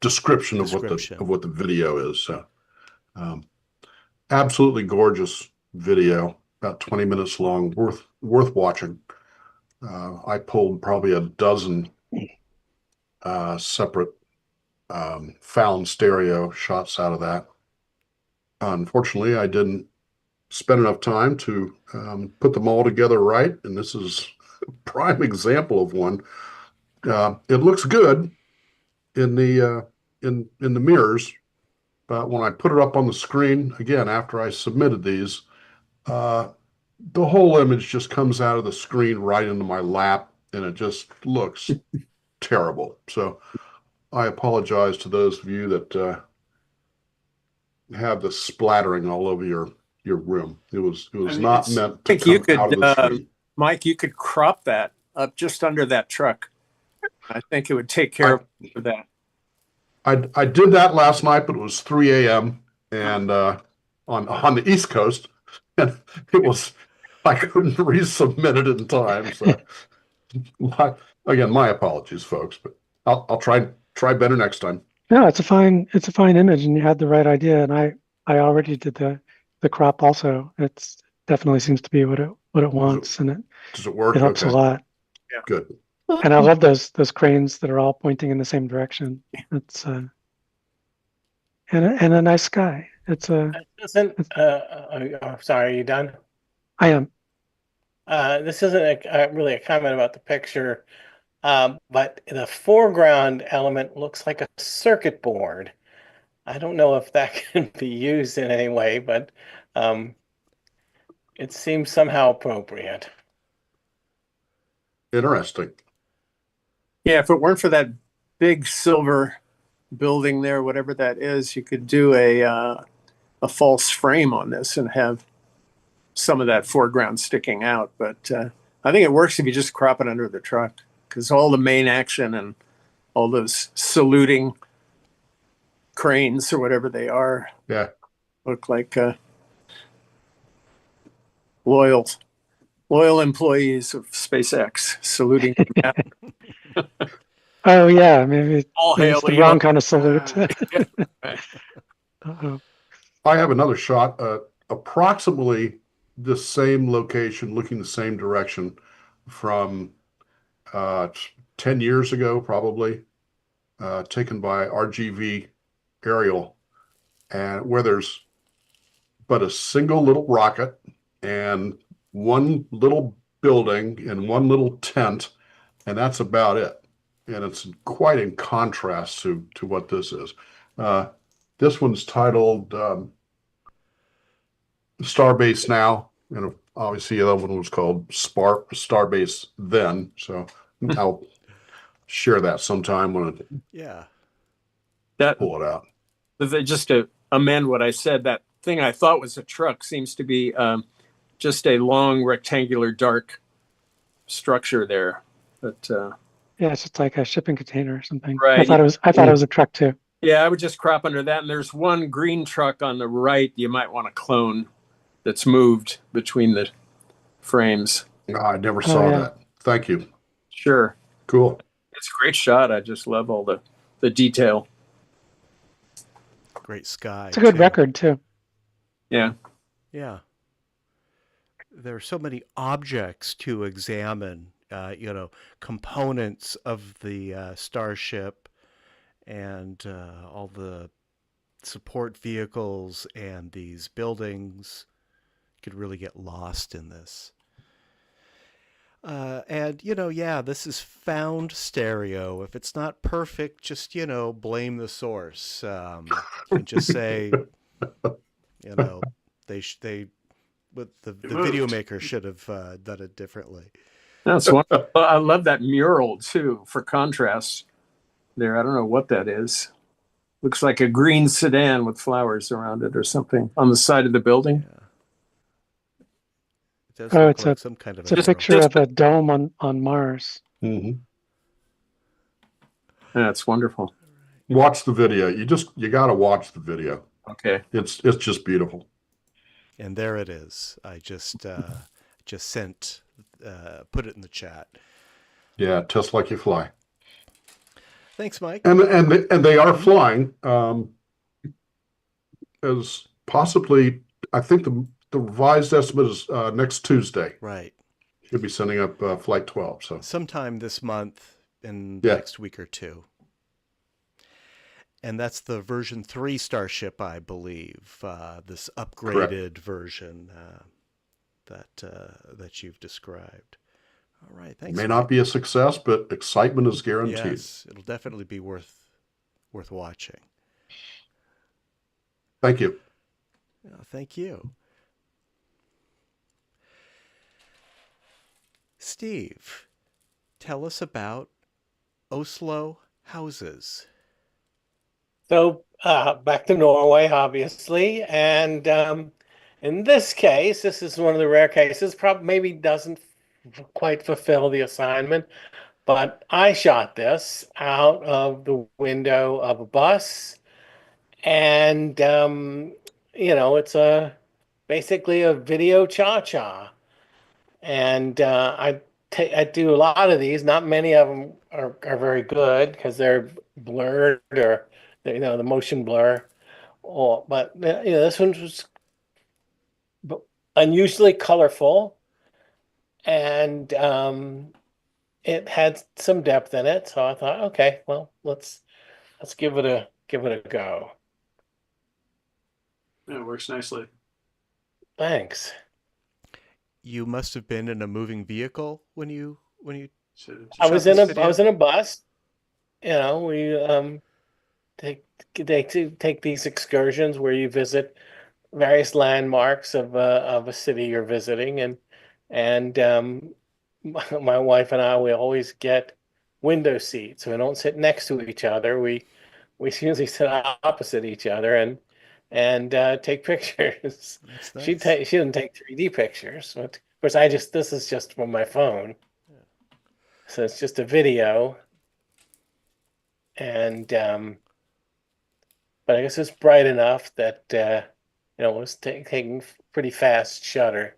description of what the video is. So, absolutely gorgeous video, about 20 minutes long, worth watching. I pulled probably a dozen separate found stereo shots out of that. Unfortunately, I didn't spend enough time to put them all together right, and this is a prime example of one. It looks good in the mirrors, but when I put it up on the screen again after I submitted these, the whole image just comes out of the screen right into my lap, and it just looks terrible. So I apologize to those of you that have the splattering all over your room. It was not meant to come out of the screen. Mike, you could crop that up just under that truck. I think it would take care of that. I did that last night, but it was 3 a.m. and on the East Coast, and I couldn't resubmit it in time. So again, my apologies, folks, but I'll try better next time. No, it's a fine image, and you had the right idea. And I already did the crop also. It's definitely seems to be what it wants, and Does it work? it helps a lot. Yeah. Good. And I love those cranes that are all pointing in the same direction. It's and a nice sky. It's a. Sorry, are you done? I am. This isn't really a comment about the picture, but the foreground element looks like a circuit board. I don't know if that can be used in any way, but it seems somehow appropriate. Interesting. Yeah, if it weren't for that big silver building there, whatever that is, you could do a false frame on this and have some of that foreground sticking out. But I think it works if you just crop it under the truck, because all the main action and all those saluting cranes or whatever they are, look like loyal employees of SpaceX saluting. Oh yeah, maybe All hail it's the Elon. wrong kind of salute. Uh-oh. I have another shot, approximately the same location, looking the same direction, from 10 years ago, probably, taken by RGV aerial, and where there's but a single little rocket and one little building and one little tent, and that's about it. And it's quite in contrast to what this is. This one's titled Starbase Now, and obviously the other one was called Starbase Then. So I'll share that sometime when I pull it out. Just to amend what I said, that thing I thought was a truck seems to be just a long rectangular dark structure there. But Yeah, it's just like a shipping container or something. Right. I thought it was a truck too. yeah, I would just crop under that. And there's one green truck on the right you might want to clone that's moved between the frames. I never saw that. Thank you. Sure. Cool. It's a great shot. I just love all the detail. Great sky. It's a good too. record too. Yeah. Yeah. There are so many objects to examine, components of the starship and all the support vehicles and these buildings. You could really get lost in this. This is found stereo. If it's not perfect, just, blame the source. And just say, the video maker should have done it differently. That's wonderful. I love that mural too, for contrast. there. I don't know what that is. Looks like a green sedan with flowers around it or something on the side of the building. Yeah. It does Oh, look it's like some kind of it's a a picture just- of a dome on Mars. Mhm. That's wonderful. Watch the video. You got to watch the video. Okay. It's just beautiful. And there it is. I just sent, put it in the chat. Yeah, test like you fly. Thanks, Mike. And they are flying as possibly, I think the revised estimate is next Tuesday. Right. Should be sending up flight 12. So Sometime this month, in the Yeah. next week or two. And that's the version 3 Starship, I believe. This upgraded version that you've described. All right, thanks. may Mike. not be a success, but excitement is guaranteed. Yes, it'll definitely be worth watching. Thank you. Thank you. Steve, tell us about Oslo houses. So back to Norway, obviously, and in this case, this is one of the rare cases. Probably maybe doesn't quite fulfill the assignment, but I shot this out of the window of a bus, and it's basically a video cha-cha, and I do a lot of these. Not many of them are very good because they're blurred or the motion blur. But this one was unusually colorful, and it had some depth in it. So I thought, okay, well, let's give it a go. Yeah, it works nicely. Thanks. You must have been in a moving vehicle when you I shot was this in a video? I was in a bus. We take these excursions where you visit various landmarks of a city you're visiting, and my wife and I, we always get window seats. We don't sit next to each other. We usually sit opposite each other and take pictures. That's She nice. she didn't take 3D pictures, but of course this is just from my phone, so it's just a video, and but I guess it's bright enough that it was taking pretty fast shutter.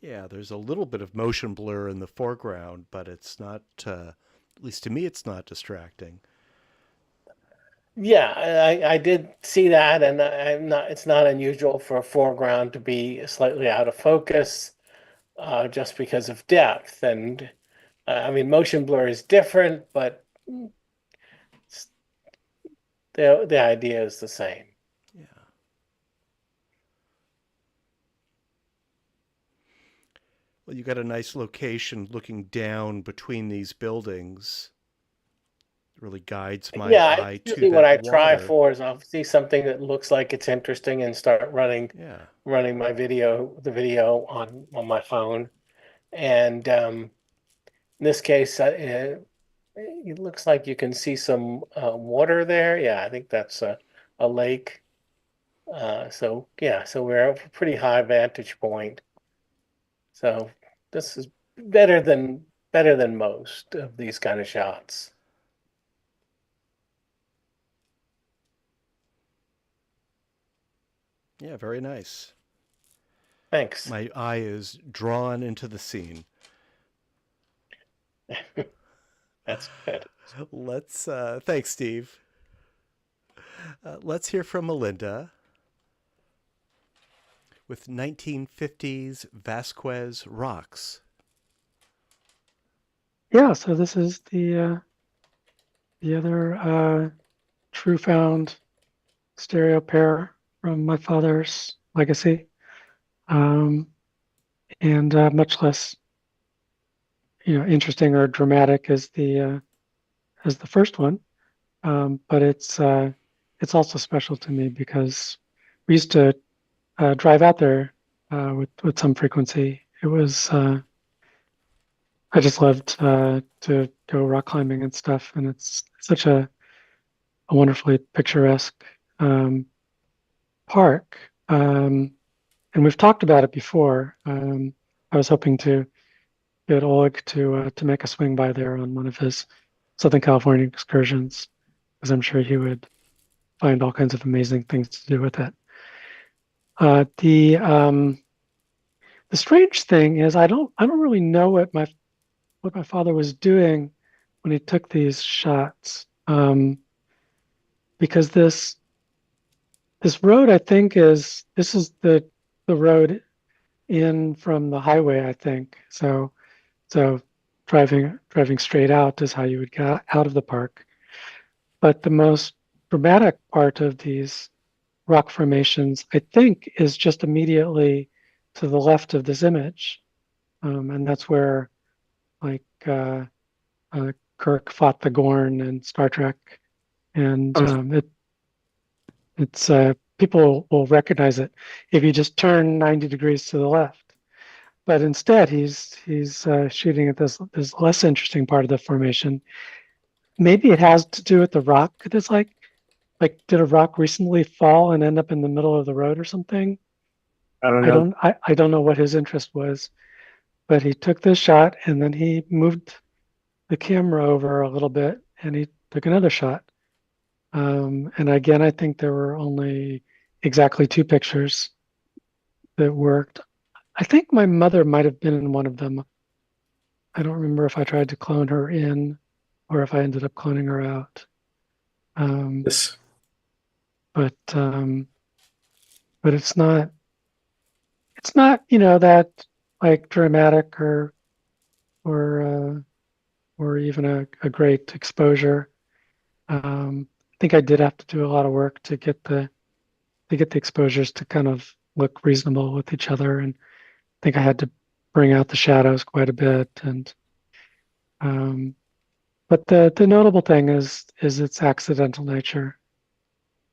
Yeah, there's a little bit of motion blur in the foreground, but it's not, at least to me, it's not distracting. Yeah, I did see that, and it's not unusual for a foreground to be slightly out of focus, just because of depth. And I mean, motion blur is different, but the idea is the same. Yeah. Well, you got a nice location looking down between these buildings. It really guides my eye to usually that what I try water. for is I'll see something that looks like it's interesting and start running Yeah. my the video on my phone. And in this case, it looks like you can see some water there. Yeah, I think that's a lake. So we're at a pretty high vantage point. So this is better than most of these kind of shots. Yeah, very nice. Thanks. My eye is drawn into the scene. That's good. Let's, thanks, Steve. Let's hear from Melinda with 1950s Vasquez rocks. Yeah, so this is the other true found stereo pair from my father's legacy, and much less interesting or dramatic as the first one, but it's also special to me because we used to drive out there with some frequency. It was I just loved to go rock climbing and stuff, and it's such a wonderfully picturesque park. And we've talked about it before. I was hoping to get Oleg to make a swing by there on one of his Southern California excursions, because I'm sure he would find all kinds of amazing things to do with it. The strange thing is I don't really know what my father was doing when he took these shots, because this road, I think, this is the road in from the highway, I think. So driving straight out is how you would get out of the park. But the most dramatic part of these rock formations, I think, is just immediately to the left of this image, and that's where, like, Kirk fought the Gorn in Star Trek, and it's people will recognize it if you just turn 90 degrees to the left. But instead, he's shooting at this less interesting part of the formation. Maybe it has to do with the rock. It's like did a rock recently fall and end up in the middle of the road or something? I don't know. I don't know what his interest was, but he took this shot and then he moved the camera over a little bit and he took another shot. And again, I think there were only exactly 2 pictures that worked. I think my mother might have been in one of them. I don't remember if I tried to clone her in or if I ended up cloning her out. Yes. But it's not that like dramatic or even a great exposure. I think I did have to do a lot of work to get the exposures to kind of look reasonable with each other, and I think I had to bring out the shadows quite a bit. And but the notable thing is its accidental nature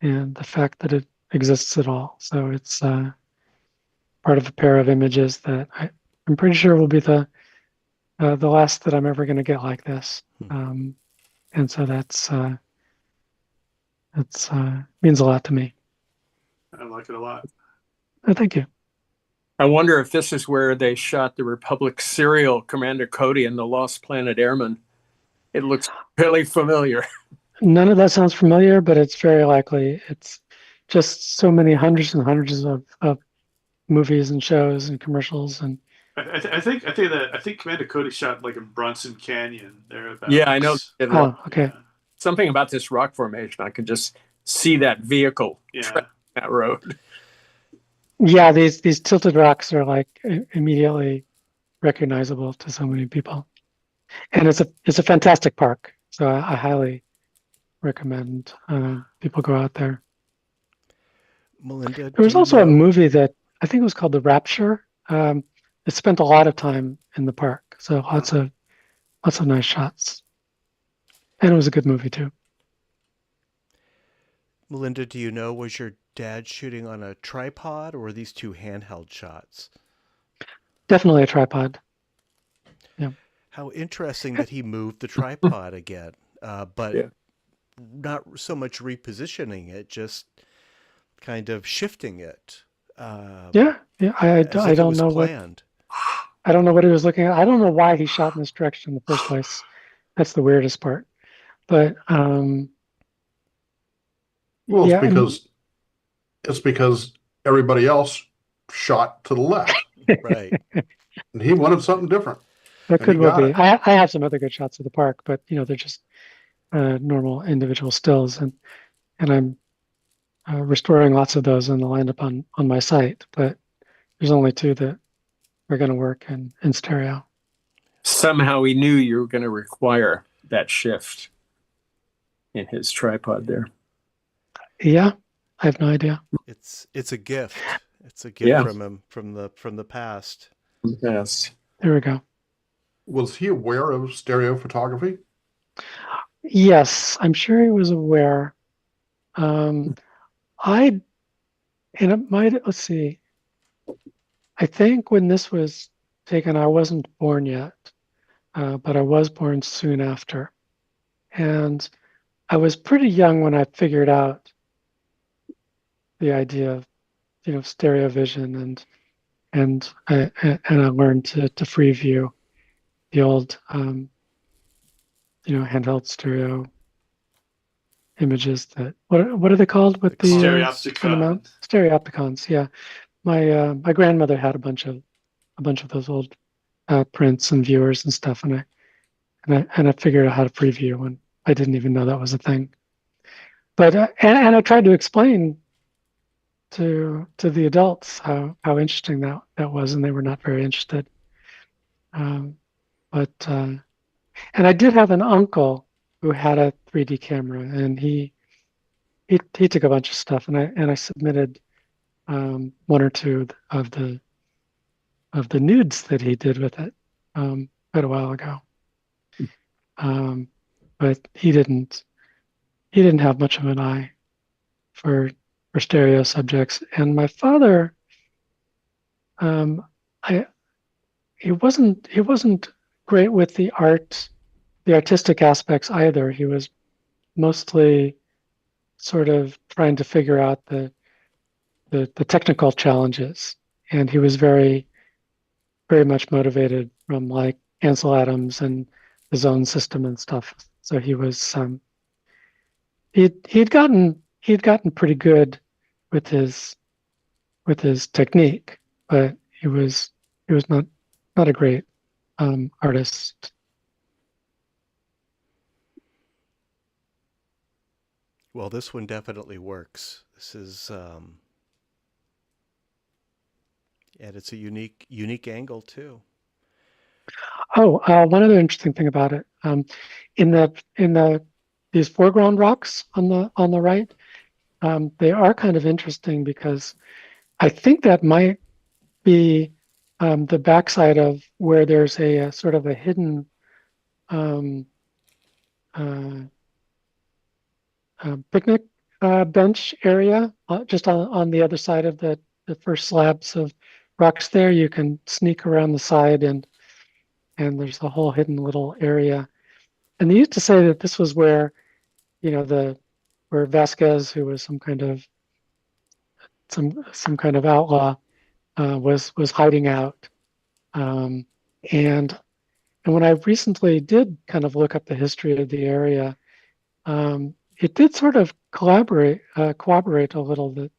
and the fact that it exists at all. So it's part of a pair of images that I'm pretty sure will be the last that I'm ever going to get like this. And so that's means a lot to me. I like it a lot. Oh, thank you. I wonder if this is where they shot the Republic serial Commander Cody and the Lost Planet Airman. It looks really familiar. None of that sounds familiar, but it's very likely. It's just so many hundreds and hundreds of movies and shows and commercials, and I think Commander Cody shot like in Bronson Canyon thereabouts. Yeah, I know. okay. Yeah. Something about this rock formation. I could just see that vehicle Yeah. that road. Yeah, these tilted rocks are like immediately recognizable to so many people, and it's a fantastic park. So I highly recommend people go out there. Melinda, There was do you also a know- movie that I think it was called The Rapture. It spent a lot of time in the park, so lots of nice shots, and it was a good movie too. Melinda, do you know, was your dad shooting on a tripod or were these 2 handheld shots? Definitely a tripod. How interesting that he moved the tripod again, but Yeah. not so much repositioning it, just kind of shifting it. Yeah. I as if it don't was know planned. I don't know what he was looking at. I don't know why he shot in this direction in the first place. That's the weirdest part. But Well, yeah, it's because everybody else shot to the left, Right. and he wanted something different. that and could he well got be. it. I have some other good shots of the park, but they're just normal individual stills, and I'm restoring lots of those in the lineup on my site. But there's only 2 that are going to work in stereo. Somehow he knew you were going to require that shift in his tripod there. Yeah, I have no idea. It's a gift. It's a gift Yeah. from him from the past. Yes. There we go. Was he aware of stereo photography? Yes, I'm sure he was aware. And it might, let's see. I think when this was taken, I wasn't born yet. but I was born soon after. And I was pretty young when I figured out the idea of, stereo vision, and I learned to free view the old, handheld stereo images. That what are they called with the on the mount? Stereopticons. Yeah, my grandmother had a bunch of those old prints and viewers and stuff, and I figured out how to preview, and I didn't even know that was a thing. But and I tried to explain to the adults how interesting that was, and they were not very interested. But and I did have an uncle who had a 3D camera, and he took a bunch of stuff, and I submitted one or two of the nudes that he did with it quite a while ago. But he didn't have much of an eye for stereo subjects. And my father, he wasn't great with the artistic aspects either. He was mostly sort of trying to figure out the technical challenges, and he was very, very much motivated from like Ansel Adams and the zone system and stuff. So he was he'd gotten pretty good with his technique, but he was not a great artist. Well, this one definitely works. This is and it's a unique angle too. Oh, one other interesting thing about it, in these foreground rocks on the right, they are kind of interesting because I think that might be the backside of where there's a sort of a hidden picnic bench area just on the other side of the first slabs of rocks there. You can sneak around the side, and there's a whole hidden little area. And they used to say that this was where, where Vasquez, who was some kind of outlaw, was hiding out. And when I recently did kind of look up the history of the area, it did sort of corroborate a little bit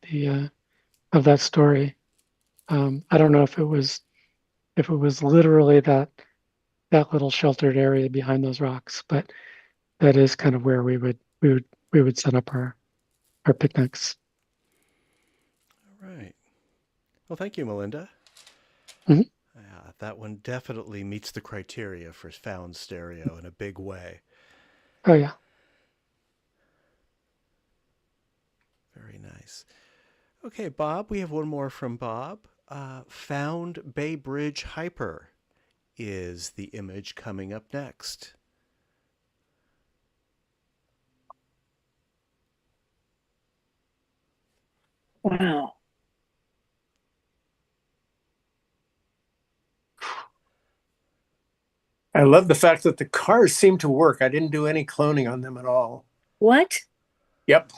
of that story. I don't know if it was literally that little sheltered area behind those rocks, but that is kind of where we would set up our picnics. All right. Well, thank you, Melinda. Mm-hmm. That one definitely meets the criteria for found stereo in a big way. Oh yeah. Very nice. Okay, Bob, we have one more from Bob. Found Bay Bridge Hyper is the image coming up next. Wow. I love the fact that the cars seem to work. I didn't do any cloning on them at all. What? Yep.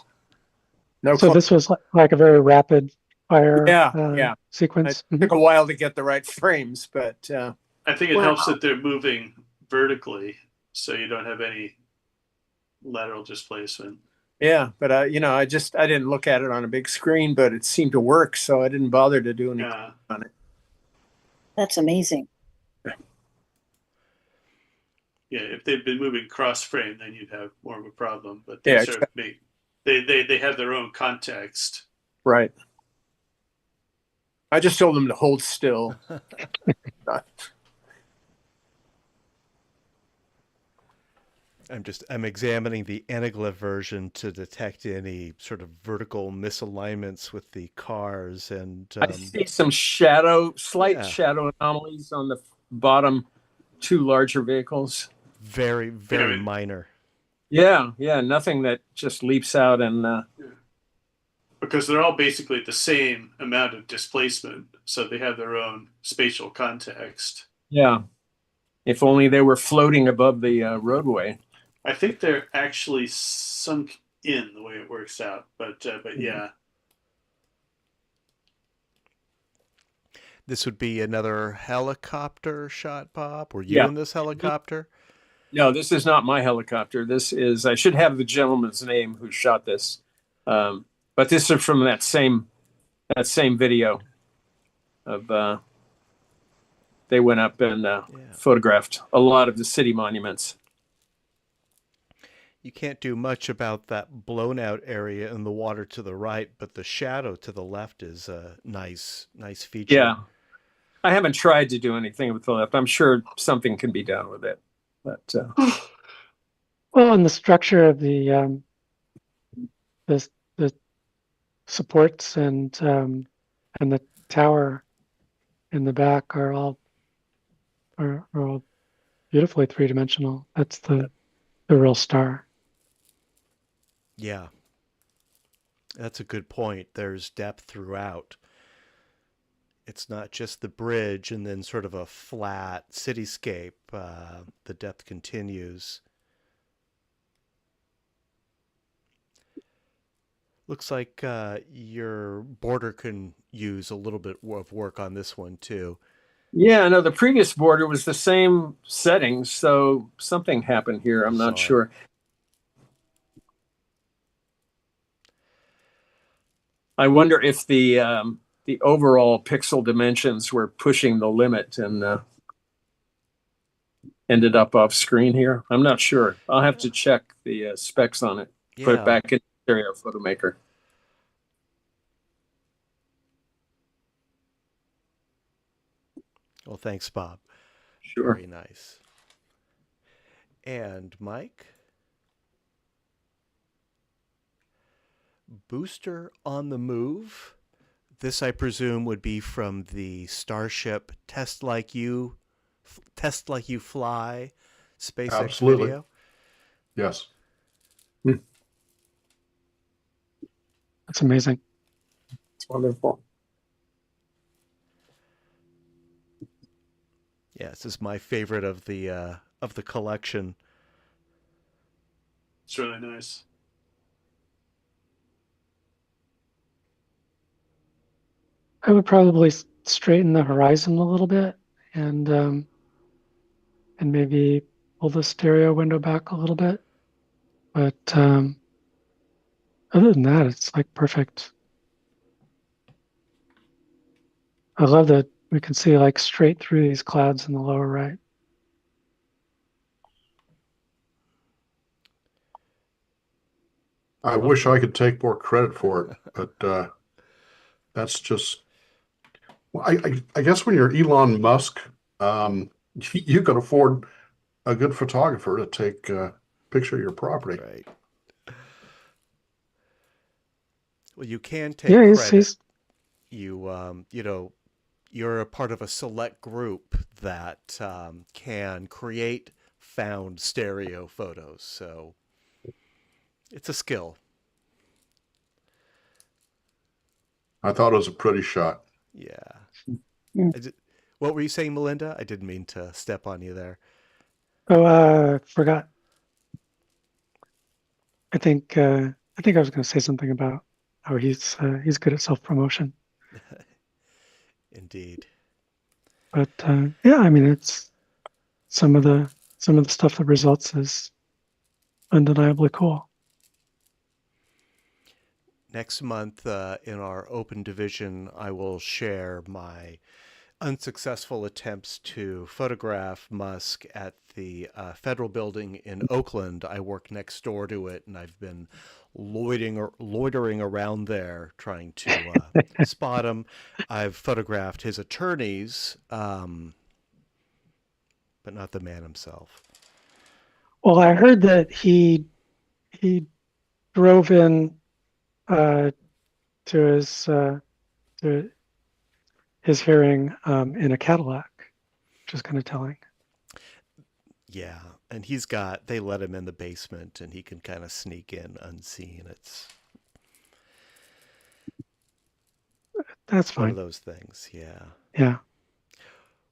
No. So this was like a very rapid fire sequence. It took a while to get the right frames, but I think it helps that they're moving vertically, so you don't have any lateral displacement. Yeah, but I didn't look at it on a big screen, but it seemed to work, so I didn't bother to do anything on it. That's amazing. Yeah, if they'd been moving cross frame, then you'd have more of a problem. But they have their own context. Right. I just told them to hold still. I'm examining the Anaglyph version to detect any sort of vertical misalignments with the cars, and I see some slight shadow anomalies on the bottom two larger vehicles. Very, very minor. Yeah, nothing that just leaps out and because they're all basically the same amount of displacement, so they have their own spatial context. Yeah, If only they were floating above the roadway. I think they're actually sunk in the way it works out, but yeah. This would be another helicopter shot, Bob. Were you Yeah. in this helicopter? No, this is not my helicopter. This is, I should have the gentleman's name who shot this. But this is from that same video of, they went up and photographed a lot of the city monuments. You can't do much about that blown out area in the water to the right, but the shadow to the left is a nice feature. Yeah. I haven't tried to do anything with the left. I'm sure something can be done with it. But Well, and the structure of the supports and the tower in the back are all beautifully three-dimensional. That's the real star. Yeah. That's a good point. There's depth throughout. It's not just the bridge and then sort of a flat cityscape. The depth continues. Looks like your border can use a little bit of work on this one too. yeah, no, the previous border was the same settings, so something happened here. I'm not sure. I wonder if the overall pixel dimensions were pushing the limit and ended up off screen here. I'm not sure. I'll have to check the specs on it. Put it back in Stereo Photo Maker. Well, thanks, Bob. Sure. Very nice. And Mike? Booster on the move. This, I presume, would be from the Starship Test Like You Fly SpaceX Absolutely. video. Yes. That's amazing. It's wonderful. Yeah, this is my favorite of the collection. It's really nice. I would probably straighten the horizon a little bit and maybe pull the stereo window back a little bit. But other than that, it's like perfect. I love that we can see like straight through these clouds in the lower right. I wish I could take more credit for it, but that's just. Well, I guess when you're Elon Musk, you can afford a good photographer to take a picture of your property. Right. Well, you can take Yeah, credit. You're a part of a select group that can create found stereo photos. So it's a skill. I thought it was a pretty shot. Yeah. What were you saying, Melinda? I didn't mean to step on you there. Oh, forgot. I think I was going to say something about how he's good at self-promotion. Indeed. But yeah, I mean, it's some of the stuff that results is undeniably cool. Next month, in our open division, I will share my unsuccessful attempts to photograph Musk at the federal building in Oakland. I work next door to it, and I've been loitering around there trying to spot him. I've photographed his attorneys, but not the man himself. Well, I heard that he drove in to his hearing in a Cadillac, which is kind of telling. Yeah, and they let him in the basement, and he can kind of sneak in unseen. That's one fine. of those things, yeah. Yeah.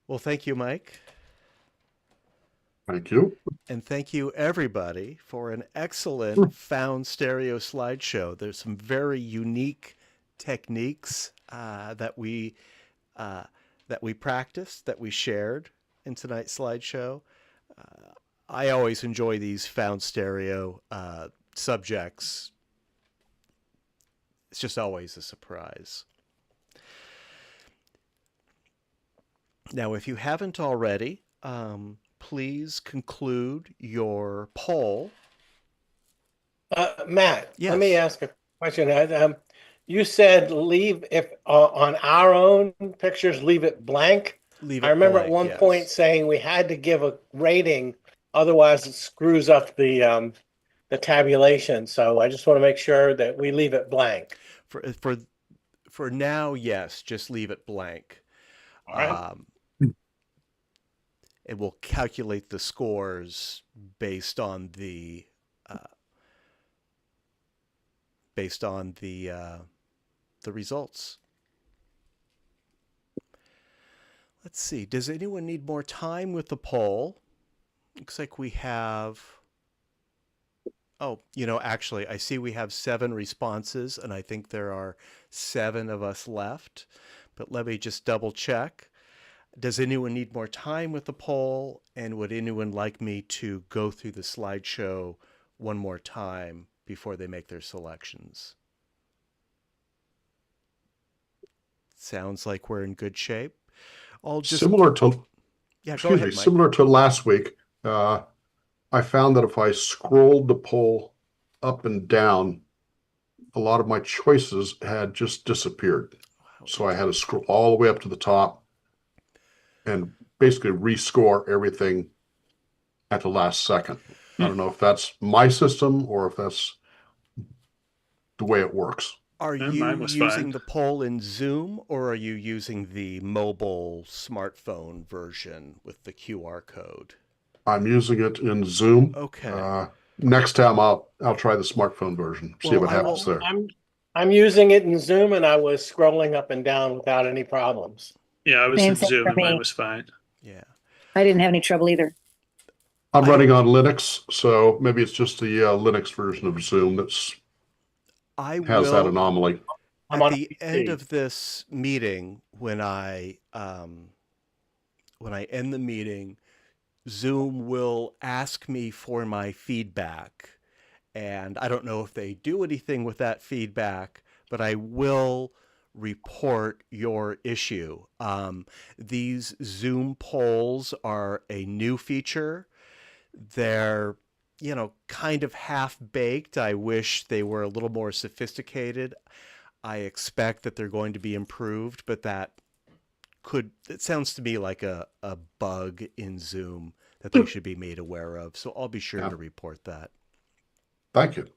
Well, thank you, Mike. Thank you. And thank you, everybody, for an excellent found stereo slideshow. There's some very unique techniques that we practiced, that we shared in tonight's slideshow. I always enjoy these found stereo subjects. It's just always a surprise. Now, if you haven't already, please conclude your poll. Matt, Yes. let me ask a question. You said leave if on our own pictures, leave it blank. Leave it I remember blank, at one yes. point saying we had to give a rating, otherwise it screws up the tabulation. So I just want to make sure that we leave it blank. For now, yes, just leave it blank. All right. And we'll calculate the scores based on the results. Let's see. Does anyone need more time with the poll? Looks like we have. Oh, actually, I see we have 7 responses, and I think there are 7 of us left. But let me just double check. Does anyone need more time with the poll? And would anyone like me to go through the slideshow one more time before they make their selections? Sounds like we're in good shape. Similar to, yeah, excuse go ahead, me, Mike. similar to last week, I found that if I scrolled the poll up and down, a lot of my choices had just disappeared. So I had to scroll all the way up to the top and basically rescore everything at the last second. I don't know if that's my system or if that's the way it works. Are Yeah, you mine was using fine. the poll in Zoom, or are you using the mobile smartphone version with the QR code? I'm using it in Zoom. Okay. Next time I'll try the smartphone version, see Well, what I happens will- there. I'm using it in Zoom, and I was scrolling up and down without any problems. Yeah, I was Same in thing Zoom for and mine me. was fine. Yeah. I didn't have any trouble either. I'm I running on Linux, so maybe it's just the Linux version of Zoom that's I has that will. anomaly. I'm At on the PC. end of this meeting, when I end the meeting, Zoom will ask me for my feedback. And I don't know if they do anything with that feedback, but I will report your issue. These Zoom polls are a new feature. They're, kind of half-baked. I wish they were a little more sophisticated. I expect that they're going to be improved, but it sounds to me like a bug in Zoom that they should be made aware of. So I'll be sure Yeah. to report that. Thank you.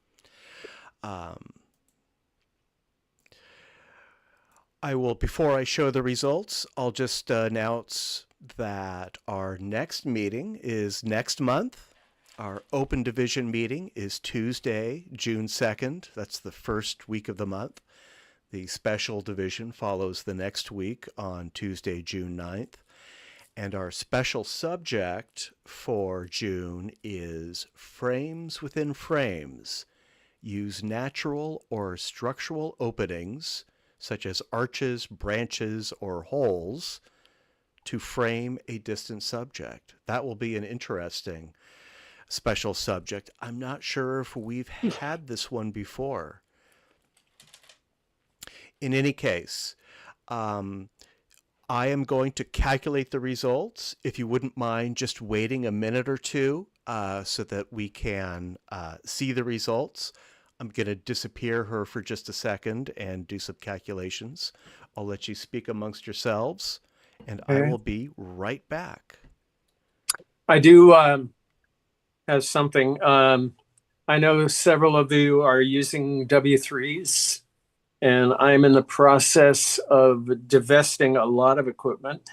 Before I show the results, I'll just announce that our next meeting is next month. Our open division meeting is Tuesday, June 2nd. That's the first week of the month. The special division follows the next week on Tuesday, June 9th. And our special subject for June is frames within frames. Use natural or structural openings, such as arches, branches, or holes, to frame a distant subject. That will be an interesting special subject. I'm not sure if we've had this one before. In any case, I am going to calculate the results. If you wouldn't mind just waiting a minute or two so that we can see the results. I'm going to disappear her for just a second and do some calculations. I'll let you speak amongst yourselves, and I will be right back. I do have something. I know several of you are using W3s, and I'm in the process of divesting a lot of equipment,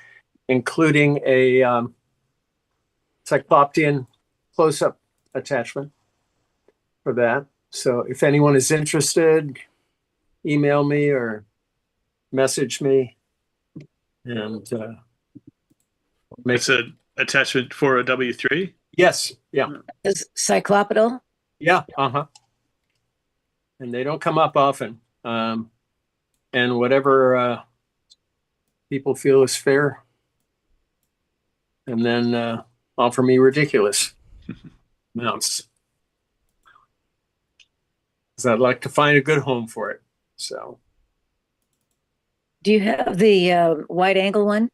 including a cycloptean close-up attachment for that. So if anyone is interested, email me or message me, and It's an attachment for a W3. Yes. Yeah. Is cyclopedal? Yeah. And they don't come up often. And whatever people feel is fair, and then offer me ridiculous amounts. Because I'd like to find a good home for it. So Do you have the wide angle one?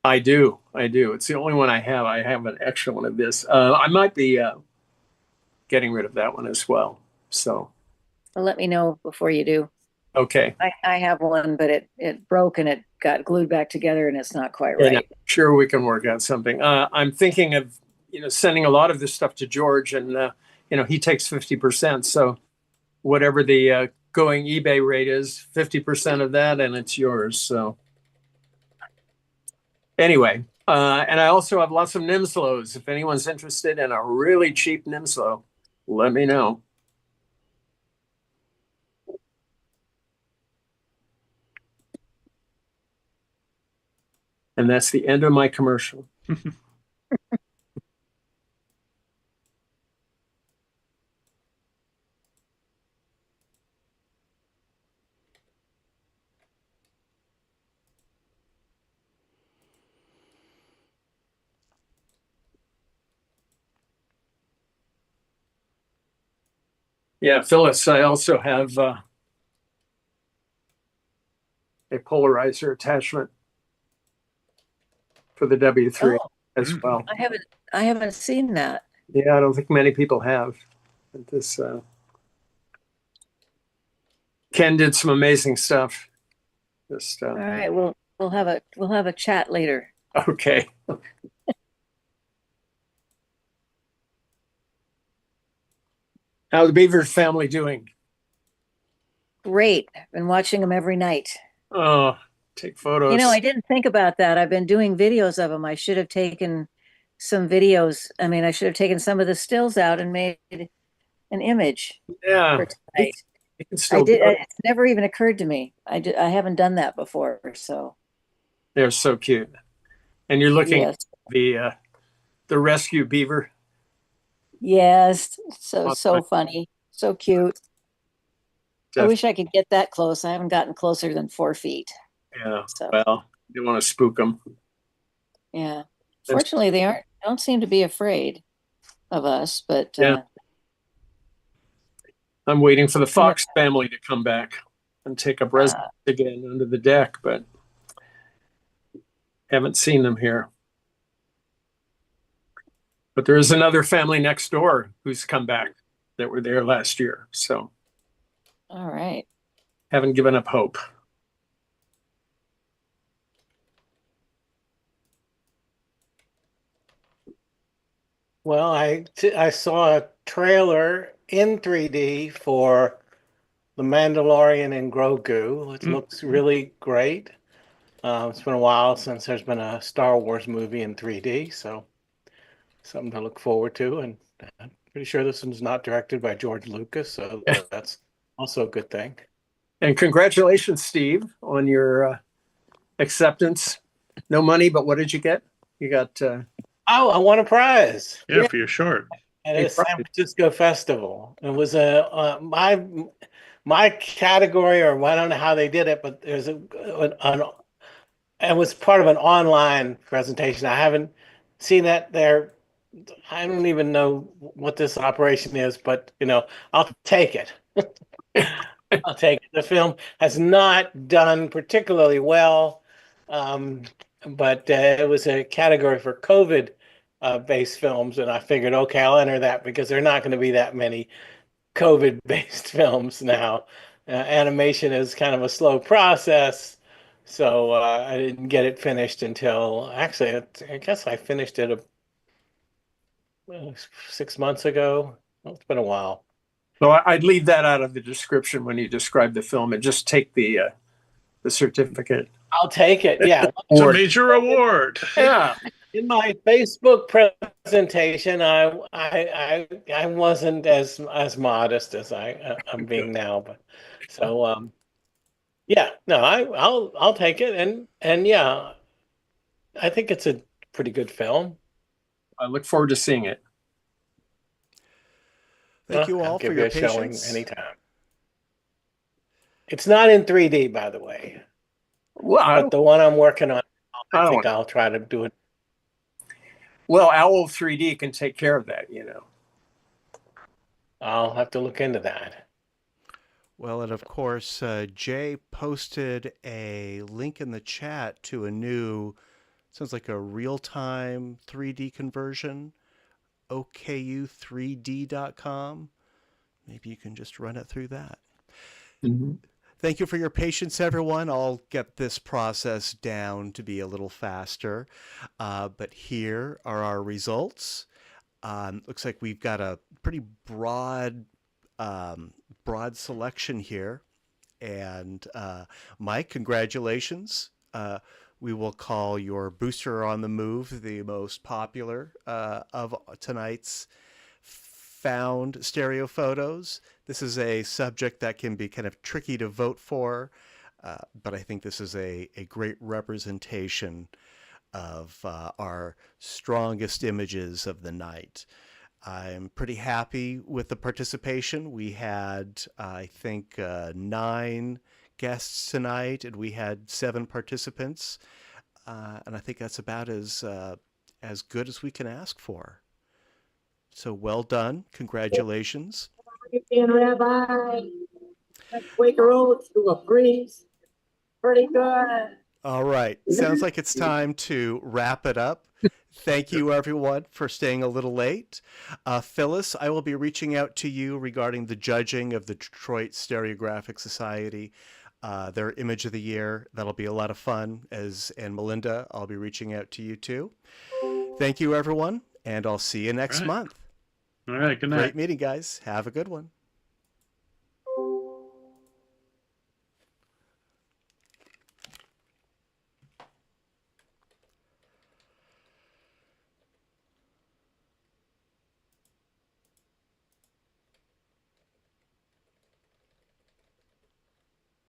I do. It's the only one I have. I have an extra one of this. I might be getting rid of that one as well. So Well, let me know before you do. okay. I have one, but it broke and it got glued back together and it's not quite And right. I'm sure we can work out something. I'm thinking of sending a lot of this stuff to George, and he takes 50%. So whatever the going eBay rate is, 50% of that, and it's yours. So anyway, and I also have lots of Nimslows. If anyone's interested in a really cheap Nimslow, let me know. And that's the end of my commercial. Yeah, Phyllis, I also have a polarizer attachment for the W3 Oh, as well. I haven't seen that. Yeah, I don't think many people have. But this Ken did some amazing stuff. Just All right, we'll have a chat later. okay. How's the Beaver family doing? Great. I've been watching them every night. Oh, take photos. I didn't think about that. I've been doing videos of them. I should have taken some videos. I mean, I should have taken some of the stills out and made an image Yeah, for tonight. you can still do it. It's never even occurred to me. I haven't done that before. So They're so cute. And you're looking yes, at the rescue beaver. yes. So funny, so cute. I wish I could get that close. I haven't gotten closer than 4 feet. Yeah. So Well, you want to spook them. yeah. Fortunately, they don't seem to be afraid of us, but Yeah. I'm waiting for the Fox family to come back and take up residence again under the deck, but haven't seen them here. But there is another family next door who's come back that were there last year. So all right. haven't given up hope. Well, I saw a trailer in 3D for The Mandalorian and Grogu. It looks really great. It's been a while since there's been a Star Wars movie in 3D, so something to look forward to. And I'm pretty sure this one's not directed by George Lucas, so that's also a good thing. And congratulations, Steve, on your acceptance. No money, but what did you get? You got Oh, I won a prize Yeah, for your short. at a San Francisco festival. It was my category, or I don't know how they did it, but there's it was part of an online presentation. I haven't seen that there. I don't even know what this operation is, but I'll take it. I'll take it. The film has not done particularly well, but it was a category for COVID based films, and I figured, okay, I'll enter that because there are not going to be that many COVID based films now. Animation is kind of a slow process, so I didn't get it finished until actually, I guess I finished it 6 months ago. Well, it's been a while. So I'd leave that out of the description when you describe the film and just take the certificate. I'll take it. Yeah. It's a major award. Yeah. In my Facebook presentation, I wasn't as modest as I'm being now, but so yeah, no, I'll take it, and yeah, I think it's a pretty good film. I look forward to seeing it. Thank you I'll all for give your you a showing patience. anytime. It's not in 3D, by the way, Well, but the one I'm working on, I I don't think want- I'll try to do it. well, Owl 3D can take care of that, you know. I'll have to look into that. Well, and of course, Jay posted a link in the chat to a new, sounds like a real-time 3D conversion, oku3d.com. Maybe you can just run it through that. Mm-hmm. Thank you for your patience, everyone. I'll get this process down to be a little faster. But here are our results. Looks like we've got a pretty broad selection here. And Mike, congratulations. We will call your Booster on the Move the most popular of tonight's found stereo photos. This is a subject that can be kind of tricky to vote for, but I think this is a great representation of our strongest images of the night. I'm pretty happy with the participation. We had, I think, 9 guests tonight, and we had 7 participants, and I think that's about as good as we can ask for. So well done. Congratulations. Rabbi, Quaker Oats to a freeze. Pretty good. All right. Sounds like it's time to wrap it up. Thank you, everyone, for staying a little late. Phyllis, I will be reaching out to you regarding the judging of the Detroit Stereographic Society, their Image of the Year. That'll be a lot of fun. And Melinda, I'll be reaching out to you, too. Thank you, everyone, and I'll see you next month. All right. Good night. Great meeting, guys. Have a good one.